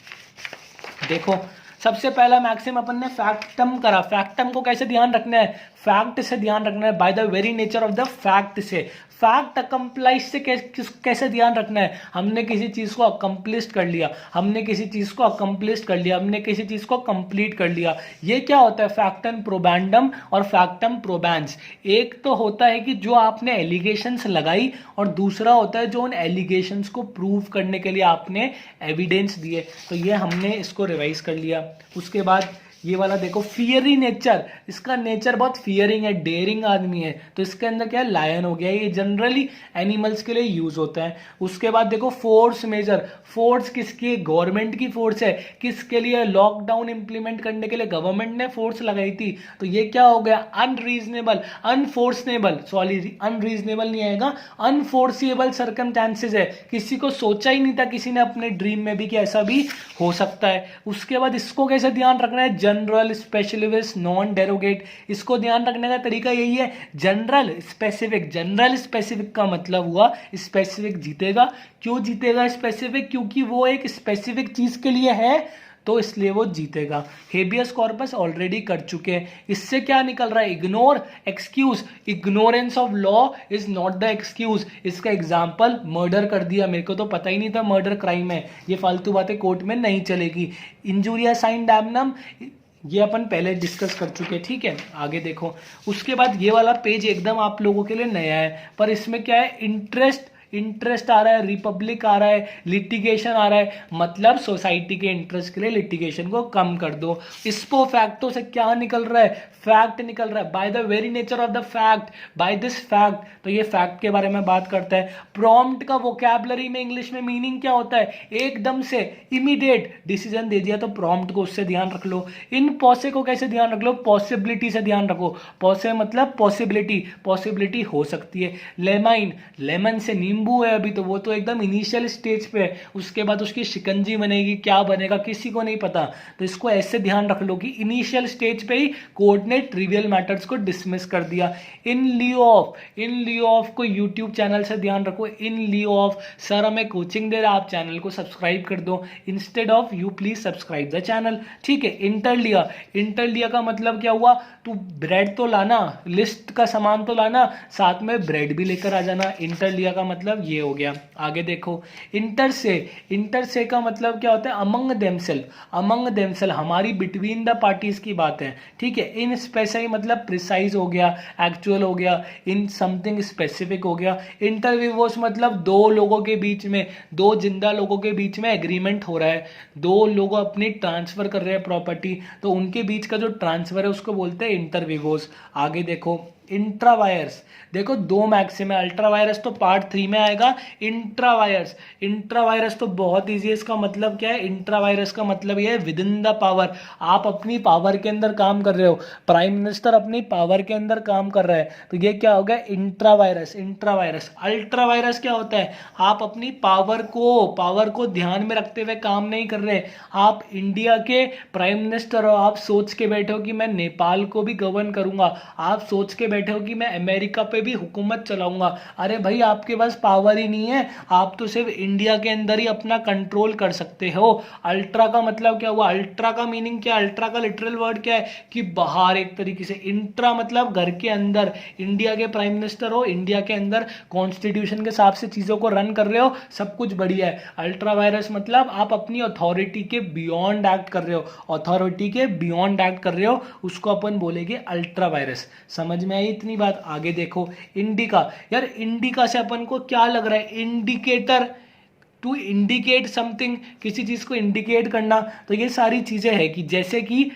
देखो सबसे पहला मैक्सिम अपन ने फैक्टम करा। फैक्टम को कैसे ध्यान रखना है? फैक्ट से ध्यान रखना है, by the very nature of the fact से। फैक्ट अकम्प्लाइज से कैसे ध्यान रखना है? हमने किसी चीज को अकम्प्लिश कर लिया, हमने किसी चीज को अकम्प्लिश कर लिया, हमने किसी चीज को कंप्लीट कर लिया। ये क्या होता है? फैक्टम प्रोबैंडम और फैक्टम प्रोबैंस। एक तो होता है कि जो आपने एलिगेशंस लगाई, और दूसरा होता है जो उन एलिगेशंस को प्रूव करने के लिए आपने एविडेंस दिए। तो ये हमने इसको रिवाइज कर लिया। उसके बाद ये वाला देखो, फियरी नेचर, इसका नेचर बहुत फियरिंग है, डेयरिंग आदमी है। तो इसके अंदर क्या है? लायन हो गया। ये जनरली एनिमल्स के लिए यूज होता है। उसके बाद देखो फोर्स मेजर, फोर्स किसकी? गवर्नमेंट की फोर्स है। किसके लिए? लॉकडाउन इंप्लीमेंट करने के लिए गवर्नमेंट ने फोर्स लगाई थी। तो ये क्या हो गया? अनरीजनेबल, अनफोर्सनेबल, सॉरी अनरीजनेबल नहीं आएगा, अनफोर्सिएबल सर्कमस्टेंसेस है। किसी को सोचा ही नहीं था किसी ने अपने ड्रीम में भी कि ऐसा भी हो सकता है। उसके बाद इसको कैसे ध्यान रखना है? General, specialist, non derogate. इसको ध्यान रखने का तरीका यही है, जनरल स्पेसिफिक। जनरल स्पेसिफिक का मतलब हुआ स्पेसिफिक जीतेगा। क्यों जीतेगा स्पेसिफिक? क्योंकि वो एक स्पेसिफिक चीज के लिए है, तो इसलिए वो जीतेगा। हेबियस कॉर्पस ऑलरेडी कर चुके हैं। इससे क्या निकल रहा है? Ignore, excuse, ignorance of law is not the excuse. इसका एग्जाम्पल मर्डर कर दिया, मेरे को तो पता ही नहीं था मर्डर क्राइम है, ये फालतू बातें कोर्ट में नहीं चलेगी। इंजुरिया साइन डैमनम, ये अपन पहले डिस्कस कर चुके हैं, ठीक है। आगे देखो, उसके बाद ये वाला पेज एकदम आप लोगों के लिए नया है, पर इसमें क्या है? इंटरेस्ट आ रहा है, रिपब्लिक आ रहा है, लिटिगेशन आ रहा है, मतलब सोसाइटी के इंटरेस्ट के लिए लिटिगेशन को कम कर दो। इसको फैक्टों से क्या निकल रहा है? फैक्ट निकल रहा है। By the very nature of the fact, by this fact, तो ये फैक्ट के बारे में बात करता है। प्रॉम्प्ट का वोकैबुलरी में इंग्लिश में मीनिंग क्या होता है? एकदम से, इमीडिएट डिसीजन दे दिया तो प्रॉम्प्ट को उससे ध्यान रख लो। इन पॉसे को कैसे ध्यान रख लो? पॉसिबिलिटी से ध्यान रखो। पॉसे मतलब पॉसिबिलिटी हो सकती है। लेमाइन, लेमन से नींबू है अभी, तो वो तो एकदम इनिशियल स्टेज पे है, उसके बाद उसकी शिकंजी बनेगी, क्या बनेगा किसी को नहीं पता, तो इसको ऐसे ध्यान रख लो कि इनिशियल स्टेज पे ही कोर्ट ने ट्रिवियल मैटर्स को डिसमिस कर दिया। इन लियो ऑफ को यूट्यूब चैनल से ध्यान रखो। इन लियो ऑफ, सर हमें कोचिंग दे रहा, आप चैनल को सब्सक्राइब कर दो, instead of you please subscribe the channel, ठीक है। इंटरलिया का मतलब क्या हुआ? तू ब्रेड तो लाना, लिस्ट का सामान तो लाना, साथ में ब्रेड भी लेकर आ जाना। इंटरलिया का मतलब ये हो गया। आगे देखो, इंटरसे का मतलब क्या होता है? अमंग देमसेल्फ, हमारी बिटवीन द पार्टीज की बात है, ठीक है। इन स्पेसिफाई मतलब प्रिसाइज हो गया, एक्चुअल हो गया, इन समथिंग स्पेसिफिक हो गया। इंटरविवोस मतलब दो लोगों के बीच में, दो जिंदा लोगों के बीच में एग्रीमेंट हो रहा है, दो लोग अपनी ट्रांसफर कर रहे हैं प्रॉपर्टी, तो उनके बीच का जो ट्रांसफर है उसको बोलते हैं इंटरविवोस। आगे देखो, इंट्रावायर्स, देखो दो मैक्सिम है। अल्ट्रावायरस तो पार्ट 3 में आएगा। इंट्रावायरस तो बहुत ईजी है। इसका मतलब क्या है? इंट्रावायरस का मतलब ये है विद इन द पावर, आप अपनी पावर के अंदर काम कर रहे हो, प्राइम मिनिस्टर अपनी पावर के अंदर काम कर रहा है, तो ये क्या हो गया? इंट्रावायरस। अल्ट्रावायरस क्या होता है? आप अपनी पावर को ध्यान में रखते हुए काम नहीं कर रहे, आप इंडिया के प्राइम मिनिस्टर हो, आप सोच के बैठे हो कि मैं नेपाल को भी गवर्न करूंगा, आप सोच के बैठे हो कि मैं अमेरिका पे भी हुकूमत चलाऊंगा। अरे भाई, आपके पास पावर ही नहीं है, आप तो सिर्फ इंडिया के अंदर ही अपना कंट्रोल कर सकते हो। अल्ट्रा का मतलब क्या हुआ? अल्ट्रा का मीनिंग क्या है? अल्ट्रा का लिटरल वर्ड क्या है? कि बाहर एक तरीके से। इंट्रा मतलब घर के अंदर, इंडिया के प्राइम मिनिस्टर हो, इंडिया के अंदर कॉन्स्टिट्यूशन के हिसाब से चीजों को रन कर रहे हो, सब कुछ बढ़िया है। अल्ट्रा वायरस मतलब आप अपनी अथॉरिटी के बियॉन्ड एक्ट कर रहे हो, उसको अपन बोलेंगे अल्ट्रा वायरस। समझ में आई इतनी बात? आगे देखो, इंडिका, यार इंडिका से अपन को क्या लग रहा है? इंडिकेटर, टू इंडिकेट समथिंग, किसी चीज को इंडिकेट करना, तो ये सारी चीजें हैं कि जैसे कि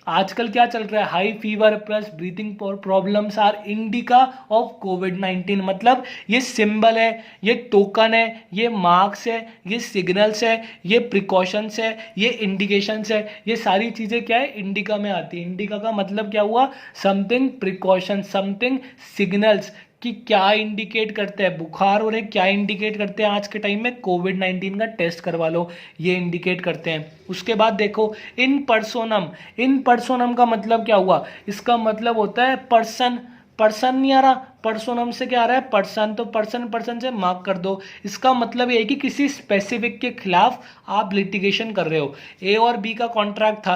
आजकल क्या चल रहा है? High fever plus breathing problems are indica of कोविड-19। मतलब ये सिंबल है, ये टोकन है, ये मार्क्स है, ये सिग्नल्स है, ये प्रिकॉशंस है, ये इंडिकेशंस है, ये सारी चीजें क्या है? इंडिका में आती है। इंडिका का मतलब क्या हुआ? समथिंग प्रिकॉशन, समथिंग सिग्नल्स, कि क्या इंडिकेट करते हैं? बुखार हो रहे, क्या इंडिकेट करते हैं? आज के टाइम में कोविड-19 का टेस्ट करवा लो, ये इंडिकेट करते हैं। उसके बाद देखो, इन पर्सोनम का मतलब क्या हुआ? इसका मतलब होता है पर्सन नहीं आ रहा, पर्सोनम से क्या आ रहा है? पर्सन, तो पर्सन से मार्क कर दो। इसका मतलब ये है कि किसी स्पेसिफिक के खिलाफ आप लिटिगेशन कर रहे हो। ए और बी का कॉन्ट्रैक्ट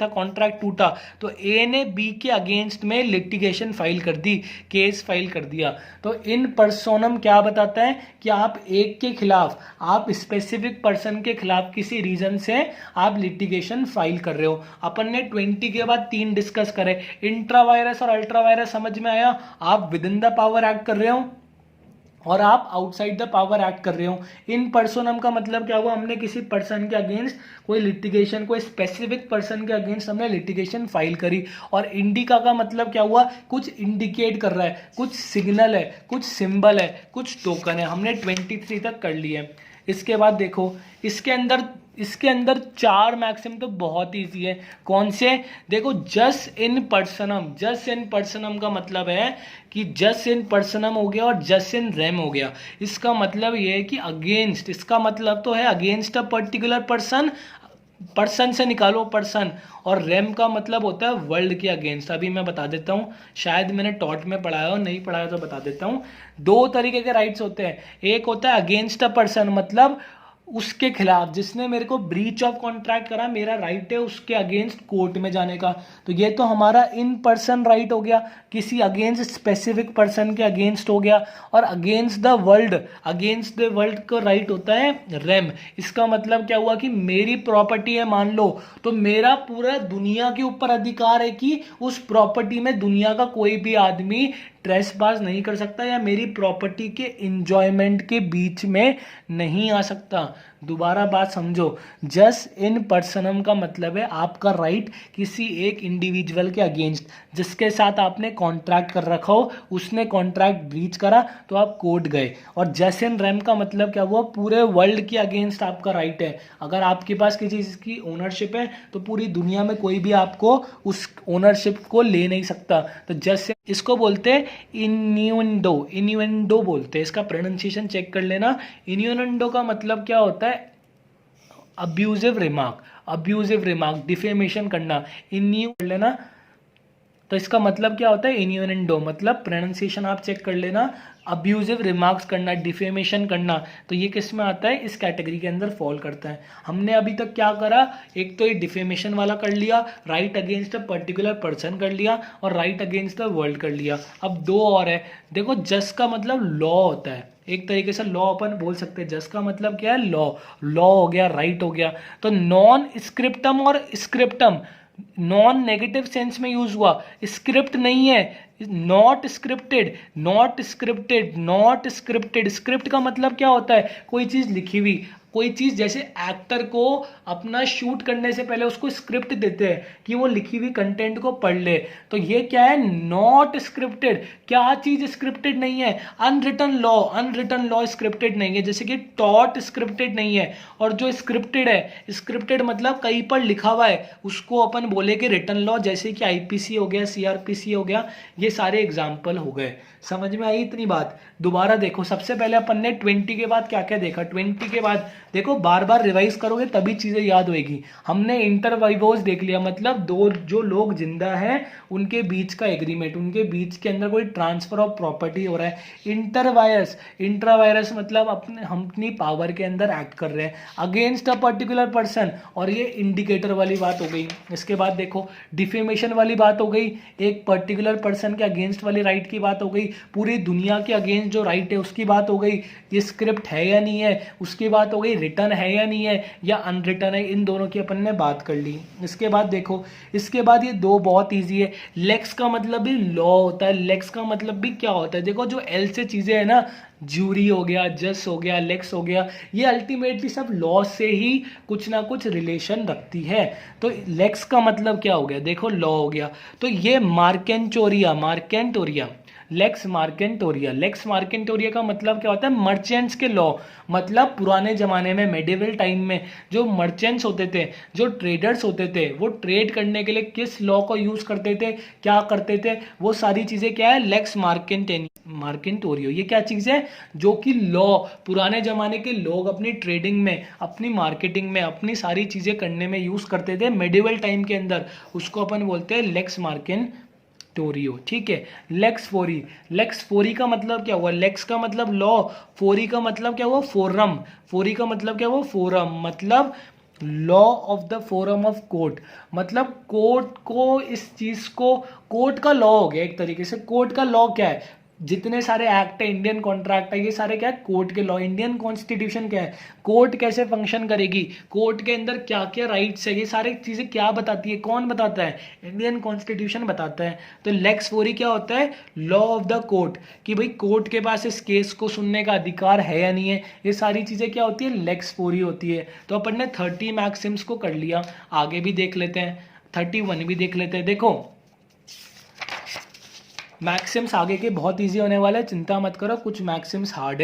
था, कॉन्ट्रैक्ट टूटा, तो ए ने बी के अगेंस्ट में लिटिगेशन फाइल कर दी, केस फाइल कर दिया। तो इन पर्सोनम क्या बताता है? कि आप एक के खिलाफ, आप स्पेसिफिक पर्सन के खिलाफ किसी रीजन से आप लिटिगेशन फाइल कर रहे हो। अपन ने 20 के बाद 3 डिस्कस करे, इंट्रावायरस और अल्ट्रावायरस समझ में आया? आप with in the power act कर रहे हो और आप आउटसाइड द पावर एक्ट कर रहे हो। इन पर्सोनम का मतलब क्या हुआ? हमने किसी पर्सन के अगेंस्ट कोई लिटिगेशन, कोई स्पेसिफिक पर्सन के अगेंस्ट हमने लिटिगेशन फाइल करी। और इंडिका का मतलब क्या हुआ? कुछ इंडिकेट कर रहा है, कुछ सिग्नल है, कुछ सिंबल है, कुछ टोकन है। हमने 23 तक कर लिए हैं। इसके बाद देखो, इसके अंदर 4 मैक्सिम तो बहुत ईजी है। कौन से? देखो, जस्ट इन पर्सनम का मतलब है कि जस्ट इन पर्सनम हो गया और जस्ट इन रेम हो गया। इसका मतलब ये है कि अगेंस्ट, इसका मतलब तो है अगेंस्ट अ पर्टिकुलर पर्सन से निकालो पर्सन, और रेम का मतलब होता है वर्ल्ड के अगेंस्ट। अभी मैं बता देता हूँ, शायद मैंने टॉट में पढ़ाया हो, नहीं पढ़ाया तो बता देता हूँ। 2 तरीके के राइट्स होते हैं। एक होता है अगेंस्ट अ पर्सन, मतलब उसके खिलाफ, जिसने मेरे को ब्रीच ऑफ कॉन्ट्रैक्ट करा, मेरा राइट है उसके अगेंस्ट कोर्ट में जाने का। तो ये तो हमारा इन पर्सन राइट हो गया, किसी अगेंस्ट स्पेसिफिक पर्सन के अगेंस्ट हो गया। और अगेंस्ट द वर्ल्ड का राइट होता है रेम। इसका मतलब क्या हुआ कि मेरी प्रॉपर्टी है मान लो, तो मेरा पूरा दुनिया के ऊपर अधिकार है कि उस प्रॉपर्टी में दुनिया का कोई भी आदमी ट्रेसपास नहीं कर सकता या मेरी प्रॉपर्टी के इंजॉयमेंट के बीच में नहीं आ सकता। दोबारा बात समझो, जस्ट इन पर्सनम का मतलब है आपका राइट किसी एक इंडिविजुअल के अगेंस्ट, जिसके साथ आपने कॉन्ट्रैक्ट कर रखा हो, उसने कॉन्ट्रैक्ट ब्रीच करा तो आप कोर्ट गए। और जस्ट इन रेम का मतलब क्या हुआ, पूरे वर्ल्ड के अगेंस्ट आपका राइट है। अगर आपके पास किसी चीज़ की ओनरशिप है तो पूरी दुनिया में कोई भी आपको उस ओनरशिप को ले नहीं सकता। तो जस्ट इसको बोलते हैं इन्यूएंडो बोलते हैं। इसका प्रोनाउंसिएशन चेक कर लेना। इन्यूएंडो का मतलब क्या होता है, अब्यूजिव रिमार्क, डिफेमेशन करना। इन्यू कर लेना, तो इसका मतलब क्या होता है इन्यूएंडो, मतलब प्रोनाउंसिएशन आप चेक कर लेना। अब्यूजिव रिमार्क्स करना, डिफेमेशन करना, तो ये किस में आता है, इस कैटेगरी के अंदर फॉल करता है। हमने अभी तक क्या करा, एक तो ये डिफेमेशन वाला कर लिया, right against a particular person कर लिया, और राइट अगेंस्ट द वर्ल्ड कर लिया। अब दो और है। देखो जस्ट का मतलब लॉ होता है, एक तरीके से लॉ अपन बोल सकते हैं। जस्ट का मतलब क्या है, लॉ हो गया, राइट हो गया। तो नॉन स्क्रिप्टम और स्क्रिप्टम नॉन नेगेटिव सेंस में यूज हुआ, स्क्रिप्ट नहीं है, नॉट स्क्रिप्टेड। स्क्रिप्ट का मतलब क्या होता है, कोई चीज लिखी हुई, कोई चीज, जैसे एक्टर को अपना शूट करने से पहले उसको स्क्रिप्ट देते हैं कि वो लिखी हुई कंटेंट को पढ़ ले, तो ये क्या है, नॉट स्क्रिप्टेड। क्या चीज स्क्रिप्टेड नहीं है, अनरिटन लॉ स्क्रिप्टेड नहीं है। जैसे कि टॉट स्क्रिप्टेड नहीं है, और जो स्क्रिप्टेड है, स्क्रिप्टेड मतलब कहीं पर लिखा हुआ है, उसको अपन बोले कि रिटन लॉ, जैसे कि आईपीसी हो गया, सीआरपीसी हो गया, ये सारे एग्जाम्पल हो गए। समझ में आई इतनी बात। दोबारा देखो, सबसे पहले अपन ने 20 के बाद क्या क्या देखा, 20 के बाद देखो, बार बार रिवाइज करोगे तभी चीजें याद होगी। हमने इंटरवाइवोस देख लिया, मतलब दो जो लोग जिंदा हैं उनके बीच का एग्रीमेंट, उनके बीच के अंदर कोई ट्रांसफर ऑफ प्रॉपर्टी हो रहा है। इंट्रावायरस मतलब हम अपनी पावर के अंदर एक्ट कर रहे हैं अगेंस्ट अ पर्टिकुलर पर्सन, और ये इंडिकेटर वाली बात हो गई। इसके बाद देखो डिफेमेशन वाली बात हो गई, एक पर्टिकुलर पर्सन के अगेंस्ट वाली राइट की बात हो गई, पूरी दुनिया के अगेंस्ट जो राइट है उसकी बात हो गई, ये स्क्रिप्ट है या नहीं है उसकी बात हो गई, रिटर्न है या नहीं है या अनरिटर्न है, इन दोनों की अपन ने बात कर ली। इसके बाद देखो, इसके बाद ये दो बहुत इजी है। लेक्स का मतलब भी लॉ होता है, लेक्स का मतलब भी क्या होता है, देखो जो एल से चीजें है ना, ज्यूरी हो गया, जस हो गया, लेक्स हो गया, ये अल्टीमेटली सब लॉ से ही कुछ ना कुछ रिलेशन रखती है। तो लेक्स का मतलब क्या हो गया, देखो लॉ हो गया, तो ये मार्केंटोरिया लेक्स मार्केंटोरिया का मतलब क्या होता है, मर्चेंट्स के लॉ। मतलब पुराने जमाने में, मेडिवल टाइम में, जो मर्चेंट्स होते थे, जो ट्रेडर्स होते थे, वो ट्रेड करने के लिए किस लॉ को यूज करते थे, क्या करते थे, वो सारी चीजें क्या है, लेक्स मार्केंटोरियो। ये क्या चीज है, जो कि लॉ, पुराने जमाने के लोग अपनी ट्रेडिंग में, अपनी मार्केटिंग में, अपनी सारी चीजें करने में यूज करते थे मेडिवल टाइम के अंदर, उसको अपन बोलते हैं लेक्स मार्केंटोरियो। ठीक है। लेक्स फोरी का मतलब क्या हुआ, लेक्स का मतलब लॉ, फोरी का मतलब क्या हुआ, फोरम मतलब law of the forum of court, मतलब कोर्ट को, इस चीज को कोर्ट का लॉ हो गया एक तरीके से। कोर्ट का लॉ क्या है, जितने सारे एक्ट है, इंडियन कॉन्ट्रैक्ट है, ये सारे क्या है, कोर्ट के लॉ। इंडियन कॉन्स्टिट्यूशन क्या है, कोर्ट कैसे फंक्शन करेगी, कोर्ट के अंदर क्या क्या राइट्स है, ये सारी चीजें क्या बताती है, कौन बताता है, इंडियन कॉन्स्टिट्यूशन बताता है। तो लेक्स फोरी क्या होता है, लॉ ऑफ द कोर्ट, कि भाई कोर्ट के पास इस केस को सुनने का अधिकार है या नहीं है, ये सारी चीजें क्या होती है, लेक्स फोरी होती है। तो अपन ने 30 मैक्सिम्स को कर लिया, आगे भी देख लेते हैं, 31 भी देख लेते हैं। देखो मैक्सिम्स आगे के बहुत इजी होने वाले हैं, चिंता मत करो। कुछ मैक्सिम्स हार्ड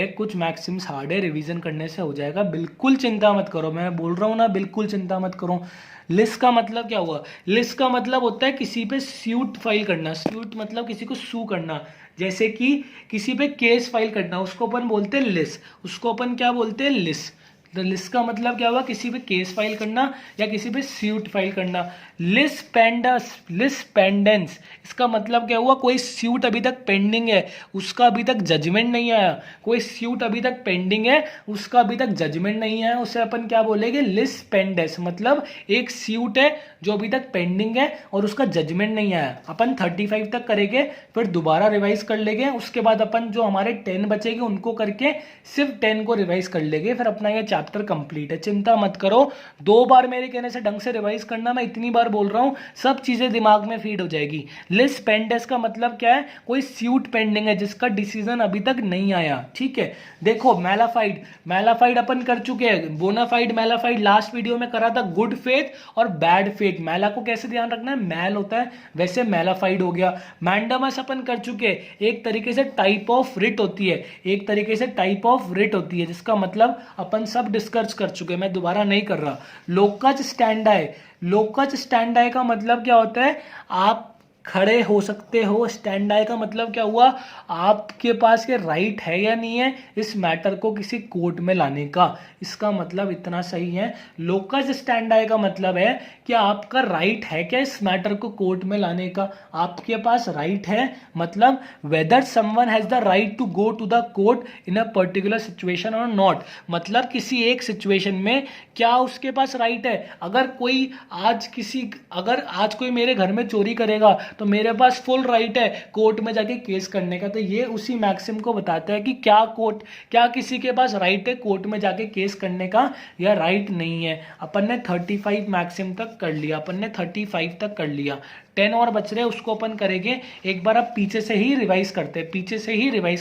है, रिवीजन करने से हो जाएगा, बिल्कुल चिंता मत करो। मैं बोल रहा हूँ ना, बिल्कुल चिंता मत करो। लिस्ट का मतलब क्या हुआ, लिस्ट का मतलब होता है किसी पे सूट फाइल करना, सूट मतलब किसी को सू करना, जैसे कि किसी पे केस फाइल करना, उसको अपन बोलते हैं लिस्ट, उसको अपन क्या बोलते हैं, लिस्ट। तो लिस्ट का मतलब क्या हुआ, किसी पे केस फाइल करना या किसी पे सूट फाइल करना। लिस्पेंडेंस, इसका मतलब क्या हुआ, कोई सूट अभी तक पेंडिंग है, उसका अभी तक जजमेंट नहीं आया। कोई सूट अभी तक पेंडिंग है, उसका अभी तक जजमेंट नहीं आया, उसे अपन क्या बोलेंगे, लिस्पेंडेंस। मतलब एक सूट है जो अभी तक पेंडिंग है और उसका जजमेंट नहीं आया। अपन 35 तक करेंगे, फिर दोबारा रिवाइज कर लेंगे, उसके बाद अपन जो हमारे 10 बचेंगे उनको करके सिर्फ 10 को रिवाइज कर लेंगे, फिर अपना ये चैप्टर कंप्लीट है। चिंता मत करो, 2 बार मेरे कहने से ढंग से रिवाइज करना, मैं इतनी बार बोल रहा हूं, सब चीजें दिमाग में फीड हो जाएगी। लिस्ट पेंडेंस का मतलब क्या है, कोई सूट पेंडिंग है जिसका डिसीजन अभी तक नहीं आया। ठीक है, देखो मैलाफाइड, मैलाफाइड अपन कर चुके हैं, बोनाफाइड मैलाफाइड लास्ट वीडियो में करा था, गुड फेथ और बैड फेथ। मैला को कैसे ध्यान रखना है, मैल होता है, वैसे मैलाफाइड हो गया। मैंडामस अपन कर चुके हैं, एक तरीके से टाइप ऑफ रिट होती है, एक तरीके से टाइप ऑफ रिट होती है, जिसका मतलब अपन सब डिस्कस कर चुके हैं, मैं दोबारा नहीं कर रहा। लोकज स्टैंडाई, लोकज स्टैंडाई का मतलब क्या होता है, आप खड़े हो सकते हो। स्टैंडाई का मतलब क्या हुआ, आपके पास ये राइट है या नहीं है इस मैटर को किसी कोर्ट में लाने का। इसका मतलब इतना सही है। लोकज स्टैंडाई का मतलब है कि आपका राइट है क्या इस मैटर को कोर्ट में लाने का, आपके पास राइट है, मतलब whether someone has the right to go to the court in a particular situation और नॉट। मतलब किसी एक सिचुएशन में क्या उसके पास राइट है। अगर कोई अगर आज कोई मेरे घर में चोरी करेगा तो मेरे पास फुल राइट है कोर्ट में जाके केस करने का। तो ये उसी मैक्सिम को बताता है कि क्या किसी के पास राइट है कोर्ट में जाके केस करने का या राइट नहीं है। अपन ने 35 मैक्सिम तक कर लिया, अपन ने 35 तक कर लिया, 10 और बच रहे, उसको अपन करेंगे। एक बार अब पीछे से ही रिवाइज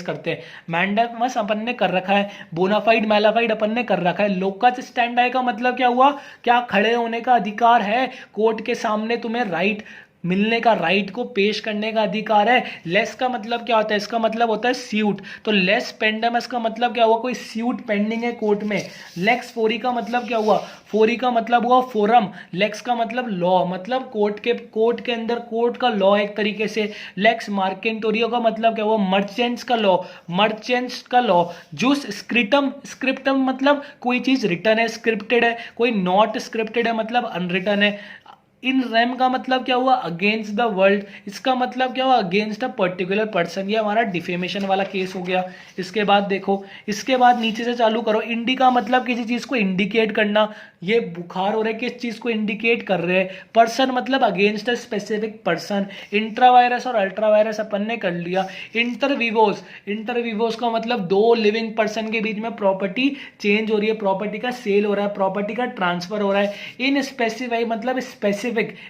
करते हैं, मैंडामस अपन ने कर रखा है, बोनाफाइड मैलाफाइड अपन ने कर रखा है। लोकज स्टैंडाई का मतलब क्या हुआ, क्या खड़े होने का अधिकार है कोर्ट के सामने, तुम्हें राइट मिलने का, राइट को पेश करने का अधिकार है। लेस का मतलब क्या होता है, इसका मतलब होता है सूट। तो लेस पेंडमस का मतलब क्या हुआ, कोई सूट पेंडिंग है कोर्ट में। लेक्स फोरी का मतलब क्या हुआ, फोरी का मतलब हुआ फोरम। लेक्स का मतलब लॉ, मतलब कोर्ट के अंदर कोर्ट का लॉ एक तरीके से। लेक्स मार्केंटोरियो का मतलब क्या हुआ, मर्चेंट्स का लॉ। जूस स्क्रिप्टम, स्क्रिप्टम मतलब कोई चीज रिटन है, स्क्रिप्टेड है, कोई नॉट स्क्रिप्टेड है मतलब अनरिटन है। इन रेम का मतलब क्या हुआ, अगेंस्ट द वर्ल्ड। इसका मतलब क्या हुआ, अगेंस्ट अ पर्टिकुलर पर्सन। ये हमारा डिफेमेशन वाला केस हो गया। इसके बाद देखो, इसके बाद नीचे से चालू करो। इंडी का मतलब किसी चीज को इंडिकेट करना, ये बुखार हो रहा है किस चीज को इंडिकेट कर रहे हैं। पर्सन मतलब अगेंस्ट अ स्पेसिफिक पर्सन। इंट्रावायरस और अल्ट्रावायरस अपन ने कर लिया। इंटरविवोस, इंटरविवोस का मतलब दो लिविंग पर्सन के बीच में प्रॉपर्टी चेंज हो रही है, प्रॉपर्टी का सेल हो रहा है, प्रॉपर्टी का ट्रांसफर हो रहा है। इन स्पेसिफाई मतलब स्पेसिफिक,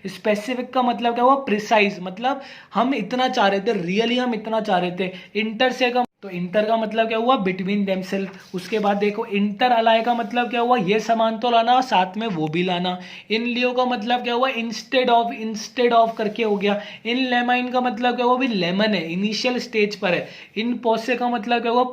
स्पेसिफिक का मतलब क्या हुआ, प्रिसाइज। मतलब हम इतना चाह रहे थे, रियली हम इतना चाह रहे थे। इंटर से का, तो इंटर का मतलब क्या हुआ, बिटवीन देमसेल्फ। उसके बाद देखो इंटर अलाय का मतलब क्या हुआ, ये सामान तो लाना साथ में वो भी लाना। इन लियो का मतलब क्या हुआ, इंस्टेड ऑफ करके हो गया। इन लेमाइन का मतलब क्या हुआ, भी लेमन है, इनिशियल स्टेज पर है। इन पोसे का मतलब क्या हुआ,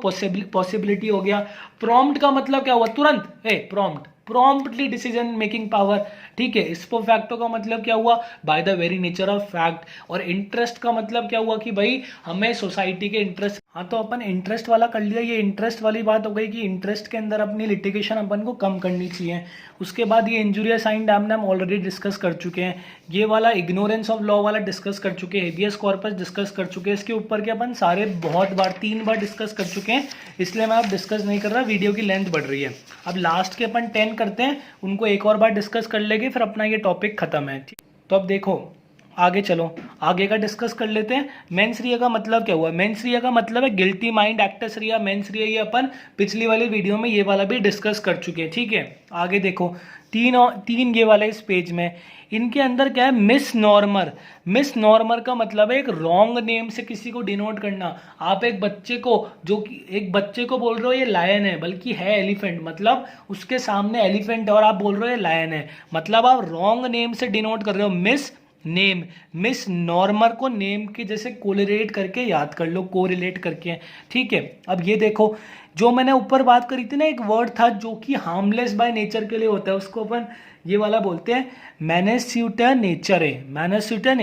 पॉसिबिलिटी हो गया। प्रॉम्प्ट का मतलब क्या हुआ, तुरंत, प्रॉम्प्टली डिसीजन मेकिंग पावर। ठीक है। इस्पो फैक्टो का मतलब क्या हुआ, bye the very nature of fact. और इंटरेस्ट का मतलब क्या हुआ कि भाई हमें सोसाइटी के इंटरेस्ट। हाँ, तो अपन इंटरेस्ट वाला कर लिया। ये इंटरेस्ट वाली बात हो गई कि इंटरेस्ट के अंदर अपनी लिटिगेशन अपन को कम करनी चाहिए। उसके बाद ये इंजुरियस साइन डैम हम ऑलरेडी डिस्कस कर चुके हैं। ये वाला इग्नोरेंस ऑफ लॉ वाला डिस्कस कर चुके हैं। हेबियस कॉर्पस डिस्कस कर चुके हैं। इसके ऊपर के अपन सारे बहुत बार 3 बार डिस्कस कर चुके हैं, इसलिए मैं अब डिस्कस नहीं कर रहा, वीडियो की लेंथ बढ़ रही है। अब लास्ट के अपन 10 करते हैं, उनको एक और बार डिस्कस कर लेंगे, फिर अपना ये टॉपिक खत्म है। तो अब देखो आगे चलो, आगे का डिस्कस कर लेते हैं। मेंस रिया का मतलब क्या हुआ, मेंस रिया का मतलब है गिल्टी माइंड, एक्टस रिया, मेंस रिया। ये अपन पिछली वाली वीडियो में ये वाला भी डिस्कस कर चुके हैं। ठीक है, आगे देखो, तीन ये वाले इस पेज में, इनके अंदर क्या है, मिस नॉर्मर। मिस नॉर्मर का मतलब है एक रॉन्ग नेम से किसी को डिनोट करना। आप एक बच्चे को बोल रहे हो ये लायन है, बल्कि है एलिफेंट, मतलब उसके सामने एलिफेंट है और आप बोल रहे हो ये लायन है, मतलब आप रॉन्ग नेम से डिनोट कर रहे हो। मिस नेम, मिस नॉर्मर को नेम के जैसे कोरिलेट करके याद कर लो, कोरिलेट करके। ठीक है, अब ये देखो, जो मैंने ऊपर बात करी थी ना, एक वर्ड था जो कि हार्मलेस बाय नेचर के लिए होता है, उसको अपन ये वाला बोलते हैं मैनस्यूटर नेचर है। मैनस्यूटर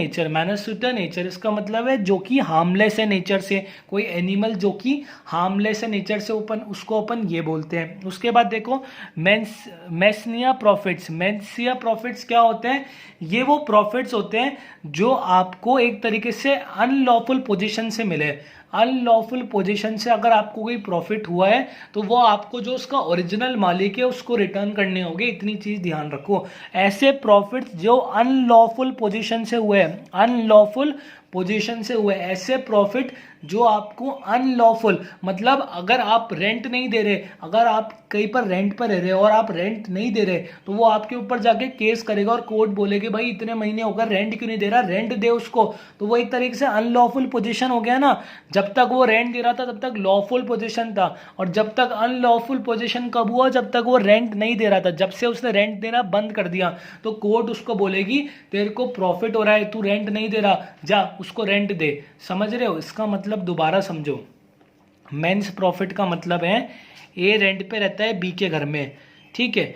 नेचर इसका मतलब है जो कि हार्मलेस है नेचर से, कोई एनिमल जो कि हार्मलेस है नेचर से, उसको अपन ये बोलते हैं। उसके बाद देखो मेस्निया प्रॉफिट्स क्या होते हैं? ये वो प्रॉफिट्स होते हैं जो आपको एक तरीके से अनलॉफुल पोजीशन से मिले। अनलॉफुल पोजीशन से अगर आपको कोई प्रॉफिट हुआ है तो वो आपको जो उसका ओरिजिनल मालिक है उसको रिटर्न करने होंगे, इतनी चीज ध्यान रखो। ऐसे प्रॉफिट्स जो अनलॉफुल पोजीशन से हुए, अनलॉफुल पोजीशन से हुए, ऐसे प्रॉफिट जो आपको अनलॉफुल, मतलब अगर आप रेंट नहीं दे रहे, अगर आप कहीं पर रेंट पर रह रहे और आप रेंट नहीं दे रहे, तो वो आपके ऊपर जाके केस करेगा और कोर्ट बोलेगी भाई इतने महीने होकर रेंट क्यों नहीं दे रहा, रेंट दे उसको। तो वो एक तरीके से अनलॉफुल पोजीशन हो गया ना। जब तक वो रेंट दे रहा था तब तक लॉफुल पोजीशन था, और जब तक अनलॉफुल पोजीशन कब हुआ? जब तक वो रेंट नहीं दे रहा था। जब से उसने रेंट देना बंद कर दिया तो कोर्ट उसको बोलेगी तेरे को प्रॉफिट हो रहा है, तू रेंट नहीं दे रहा, जा उसको रेंट दे। समझ रहे हो? इसका मतलब दोबारा समझो, मेंस प्रॉफिट का मतलब है ए रेंट पे रहता है बी के घर में, ठीक है।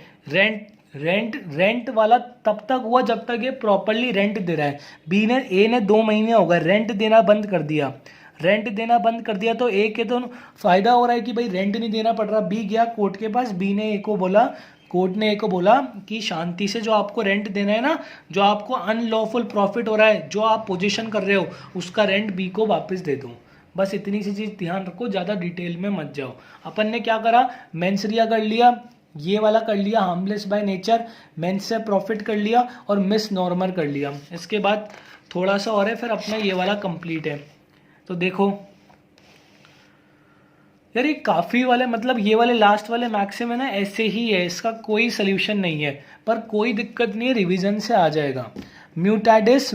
रेंट वाला तब तक हुआ जब तक ये प्रॉपरली रेंट दे रहा है। ए ने 2 महीने हो गए रेंट देना बंद कर दिया, तो ए के तो फायदा हो रहा है कि भाई रेंट नहीं देना पड़ रहा। बी गया कोर्ट के पास, कोर्ट ने ए को बोला कि शांति से जो आपको रेंट देना है ना, जो आपको अनलॉफुल प्रॉफिट हो रहा है, जो आप पोजीशन कर रहे हो, उसका रेंट बी को वापस दे दो। बस इतनी सी चीज ध्यान रखो, ज्यादा डिटेल में मत जाओ। अपन ने क्या करा, मेंसरिया कर लिया, ये वाला कर लिया हार्मलेस बाय नेचर, मेंस से प्रॉफिट कर लिया, और मिस नॉर्मल कर लिया। इसके बाद थोड़ा सा और है, फिर अपना ये वाला कंप्लीट है। तो देखो यार ये काफ़ी वाले, मतलब ये वाले लास्ट वाले मैक्सिम है ना, ऐसे ही है, इसका कोई सोल्यूशन नहीं है, पर कोई दिक्कत नहीं है, रिवीजन से आ जाएगा। म्यूटेंडिस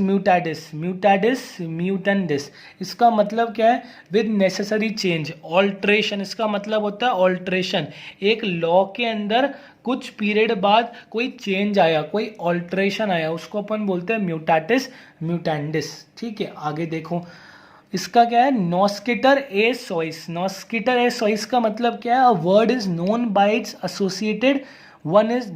इसका मतलब क्या है? विद नेसेसरी चेंज, ऑल्ट्रेशन, इसका मतलब होता है ऑल्ट्रेशन। एक लॉ के अंदर कुछ पीरियड बाद कोई चेंज आया, कोई ऑल्ट्रेशन आया, उसको अपन बोलते हैं म्यूटेंडिस, ठीक है। आगे देखो इसका क्या है, नॉस्किटर ए सॉइस का मतलब क्या है? A word is known by it's associated, one is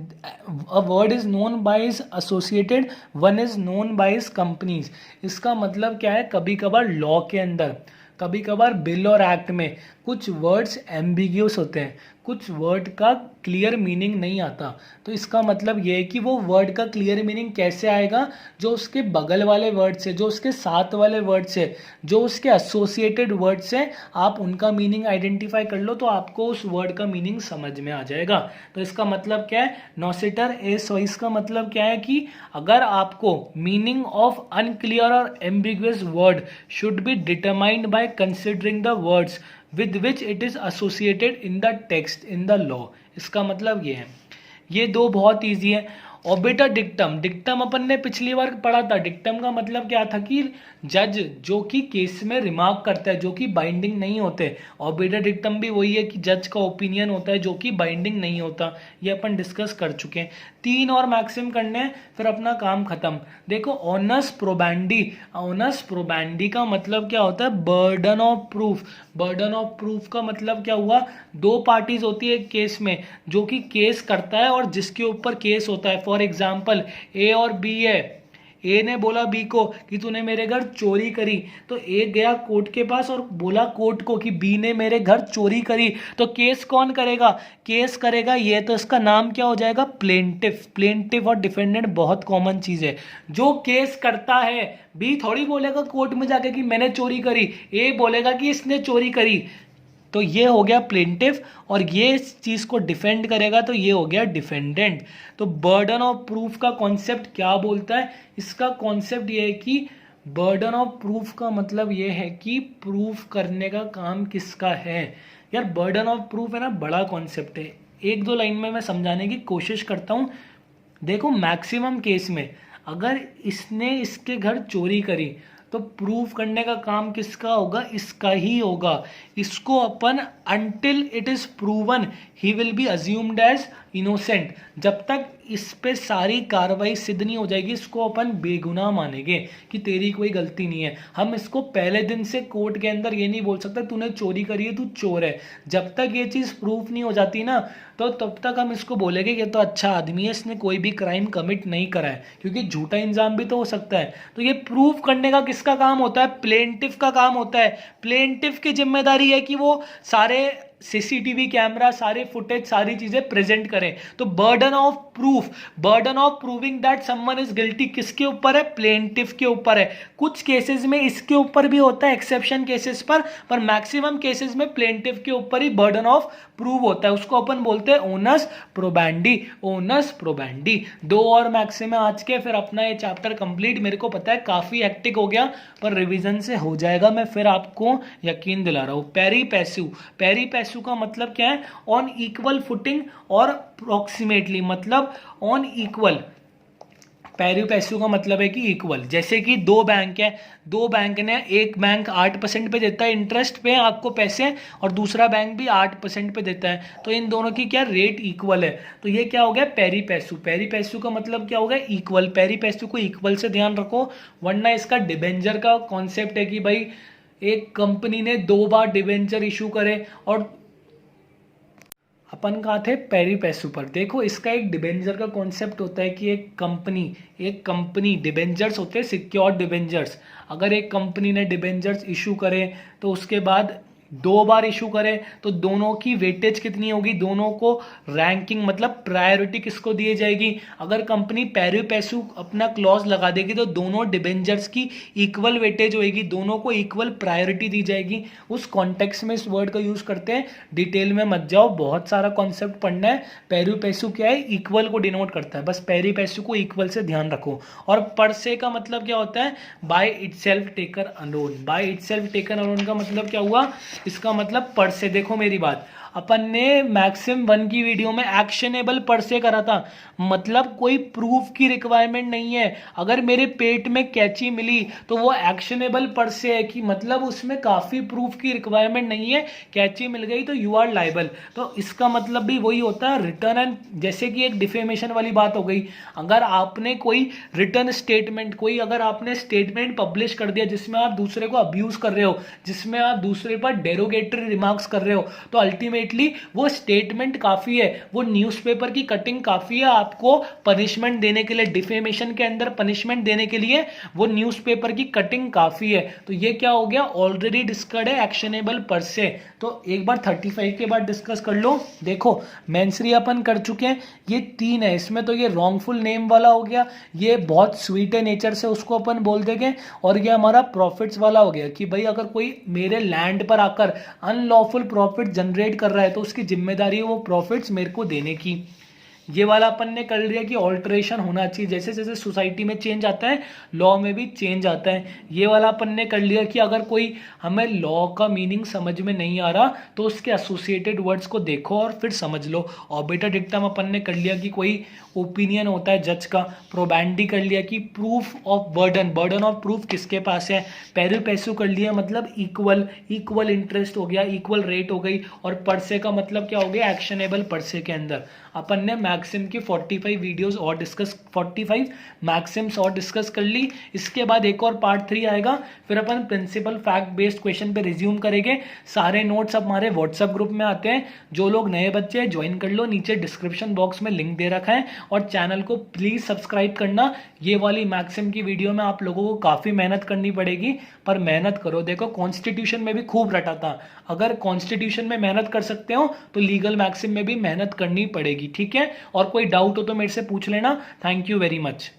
known by it's companies. इसका मतलब क्या है, कभी कभार लॉ के अंदर, कभी कभार बिल और एक्ट में कुछ वर्ड्स एम्बिग्यूस होते हैं, कुछ वर्ड का क्लियर मीनिंग नहीं आता। तो इसका मतलब ये है कि वो वर्ड का क्लियर मीनिंग कैसे आएगा? जो उसके बगल वाले वर्ड से, जो उसके साथ वाले वर्ड से, जो उसके एसोसिएटेड वर्ड से, आप उनका मीनिंग आइडेंटिफाई कर लो तो आपको उस वर्ड का मीनिंग समझ में आ जाएगा। तो इसका मतलब क्या है, नॉसिटर ए सॉइस का मतलब क्या है कि अगर आपको मीनिंग ऑफ अनक्लियर और ambiguous word should be determined by considering the words with which it is associated in the text in the law। इसका मतलब ये है, ये दो बहुत इजी है। ऑबिटर डिक्टम अपन ने पिछली बार पढ़ा था। डिक्टम का मतलब क्या था कि जज जो कि केस में रिमार्क करता है, जो कि बाइंडिंग नहीं होते। ऑबिटर डिक्टम भी वही है कि जज का ओपिनियन होता है जो कि बाइंडिंग नहीं होता। ये अपन डिस्कस कर चुके हैं। 3 और मैक्सिम करने हैं, फिर अपना काम खत्म। देखो ऑनस प्रोबैंडी का मतलब क्या होता है? बर्डन ऑफ प्रूफ का मतलब क्या हुआ? 2 पार्टीज होती है एक केस में, जो कि केस करता है और जिसके ऊपर केस होता है। फॉर एग्जाम्पल ए और बी है, ए ने बोला बी को कि तूने मेरे घर चोरी करी, तो ए गया कोर्ट के पास और बोला कोर्ट को कि बी ने मेरे घर चोरी करी। तो केस कौन करेगा? केस करेगा ये, तो इसका नाम क्या हो जाएगा? प्लेंटिफ और डिफेंडेंट बहुत कॉमन चीज है। जो केस करता है, बी थोड़ी बोलेगा कोर्ट में जाके कि मैंने चोरी करी, ए बोलेगा कि इसने चोरी करी। तो ये हो गया प्लेंटिफ, और ये इस चीज को डिफेंड करेगा, तो ये हो गया डिफेंडेंट। तो बर्डन ऑफ प्रूफ का कॉन्सेप्ट क्या बोलता है? इसका कॉन्सेप्ट ये है कि बर्डन ऑफ प्रूफ का मतलब ये है कि प्रूफ करने का काम किसका है। यार बर्डन ऑफ प्रूफ है ना, बड़ा कॉन्सेप्ट है। 1-2 लाइन में मैं समझाने की कोशिश करता हूं। देखो मैक्सिमम केस में अगर इसने इसके घर चोरी करी तो प्रूफ करने का काम किसका होगा? इसका ही होगा। इसको अपन until it is proven he will be assumed as innocent, जब तक इस पे सारी कार्रवाई सिद्ध नहीं हो जाएगी इसको अपन बेगुनाह मानेंगे कि तेरी कोई गलती नहीं है। हम इसको पहले दिन से कोर्ट के अंदर ये नहीं बोल सकते तूने चोरी करी है, तू चोर है। जब तक ये चीज़ प्रूफ नहीं हो जाती ना, तो तब तक हम इसको बोलेंगे कि तो अच्छा आदमी है, इसने कोई भी क्राइम कमिट नहीं करा है, क्योंकि झूठा इंजाम भी तो हो सकता है। तो ये प्रूफ करने का किसका काम होता है? प्लेंटिफ का काम होता है। प्लेंटिफ की जिम्मेदारी है कि वो सारे सीसीटीवी कैमरा, सारे फुटेज, सारी चीजें प्रेजेंट करें। तो burden of proving that someone is guilty किसके ऊपर है? प्लेंटिफ के ऊपर है। कुछ केसेस में इसके ऊपर भी होता है, एक्सेप्शन केसेस पर मैक्सिमम केसेस में प्लेंटिफ के ऊपर ही बर्डन ऑफ प्रूव होता है। उसको अपन बोलते हैं ओनस प्रोबेंडी। 2 और मैक्सिम है आज के, फिर अपना ये चैप्टर कंप्लीट। मेरे को पता है काफी हेक्टिक हो गया, पर रिवीजन से हो जाएगा, मैं फिर आपको यकीन दिला रहा हूं। पेरी पैसू का मतलब क्या है? ऑन इक्वल फुटिंग और अप्रोक्सीमेटली, मतलब ऑन इक्वल। पैरी पैसू का मतलब है कि इक्वल। जैसे कि 2 बैंक है, 2 बैंक ने, एक बैंक 8% पे देता है इंटरेस्ट पे आपको पैसे, और दूसरा बैंक भी 8% पे देता है, तो इन दोनों की क्या रेट इक्वल है। तो ये क्या हो गया? पेरी पैसू का मतलब क्या हो गया? इक्वल। पेरी पैसू को इक्वल से ध्यान रखो, वरना इसका डिबेंचर का कॉन्सेप्ट है कि भाई एक कंपनी ने 2 बार डिबेंचर इशू करे, और अपन कहा थे पेरी पैसू पर। देखो इसका एक डिबेंचर का कॉन्सेप्ट होता है कि एक कंपनी डिबेंचर्स होते हैं, सिक्योर्ड डिबेंचर्स। अगर एक कंपनी ने डिबेंचर्स इशू करे तो उसके बाद 2 बार इशू करे, तो दोनों की वेटेज कितनी होगी? दोनों को रैंकिंग, मतलब प्रायोरिटी किसको दी जाएगी? अगर कंपनी पेरी पैसू अपना क्लॉज लगा देगी तो दोनों डिबेंचर्स की इक्वल वेटेज होगी, दोनों को इक्वल प्रायोरिटी दी जाएगी। उस कॉन्टेक्स्ट में इस वर्ड का यूज करते हैं। डिटेल में मत जाओ, बहुत सारा कॉन्सेप्ट पढ़ना है। पेरी पैसू क्या है? इक्वल को डिनोट करता है, बस पेरी पैसू को इक्वल से ध्यान रखो। और पर से का मतलब क्या होता है? बाय इटसेल्फ टेकन अलोन का मतलब क्या हुआ? इसका मतलब पर से। देखो मेरी बात, अपन ने मैक्सिम 1 की वीडियो में एक्शनेबल पर से करा था, मतलब कोई प्रूफ की रिक्वायरमेंट नहीं है। अगर मेरे पेट में कैंची मिली तो वो एक्शनेबल पर से है, कि मतलब उसमें काफी प्रूफ की रिक्वायरमेंट नहीं है, कैंची मिल गई तो यू आर लायबल। तो इसका मतलब भी वही होता है, रिटर्न एंड, जैसे कि एक डिफेमेशन वाली बात हो गई। अगर आपने कोई रिटर्न स्टेटमेंट, कोई अगर आपने स्टेटमेंट पब्लिश कर दिया जिसमें आप दूसरे को अब्यूज कर रहे हो, जिसमें आप दूसरे पर डेरोगेटरी रिमार्क्स कर रहे हो, तो अल्टीमेटली वो स्टेटमेंट काफी है, वो न्यूज़पेपर की कटिंग काफी है आपको पनिशमेंट देने के लिए। डिफेमेशन के अंदर पनिशमेंट देने के लिए वो न्यूज़पेपर की कटिंग काफी है। तो ये क्या हो गया? ऑलरेडी डिस्कस्ड है, एक्शनेबल पर से। तो एक बार 35 के बाद डिस्कस कर लो। देखो मेंसरी अपन कर चुके हैं, ये 3 है। इसमें तो ये रॉन्गफुल नेम वाला हो गया, ये बहुत स्वीट है नेचर से, उसको अपन बोल देंगे। और ये हमारा प्रॉफिट्स वाला हो गया कि भाई अगर कोई मेरे लैंड पर आकर अनलॉफुल प्रॉफिट जनरेट कर रहा है तो उसकी जिम्मेदारी है वो प्रॉफिट्स मेरे को देने की। ये वाला अपन ने कर लिया कि ऑल्टरेशन होना चाहिए, जैसे जैसे सोसाइटी में चेंज आता है लॉ में भी चेंज आता है। ये वाला अपन ने कर लिया कि अगर कोई हमें लॉ का मीनिंग समझ में नहीं आ रहा तो उसके एसोसिएटेड वर्ड्स को देखो और फिर समझ लो। ऑबिटर डिक्टम अपन ने कर लिया कि कोई ओपिनियन होता है जज का। प्रोबेंडी कर लिया कि proof of burden of proof किसके पास है। पेरी पैसू कर लिया मतलब इक्वल इंटरेस्ट हो गया, इक्वल रेट हो गई। और परसे का मतलब क्या हो गया? एक्शनेबल परसे के अंदर अपन ने मैक्सिम की 45 वीडियोस और 45 मैक्सिम्स और डिस्कस कर ली। इसके बाद एक और पार्ट 3 आएगा, फिर अपन प्रिंसिपल फैक्ट बेस्ड क्वेश्चन पे रिज्यूम करेंगे। सारे नोट्स अब हमारे व्हाट्सएप ग्रुप में आते हैं, जो लोग नए बच्चे हैं ज्वाइन कर लो, नीचे डिस्क्रिप्शन बॉक्स में लिंक दे रखा है। और चैनल को प्लीज सब्सक्राइब करना। ये वाली मैक्सिम की वीडियो में आप लोगों को काफी मेहनत करनी पड़ेगी, पर मेहनत करो। देखो कॉन्स्टिट्यूशन में भी खूब रटा था, अगर कॉन्स्टिट्यूशन में मेहनत कर सकते हो तो लीगल मैक्सिम में भी मेहनत करनी पड़ेगी, ठीक है। और कोई डाउट हो तो मेरे से पूछ लेना। Thank you very much.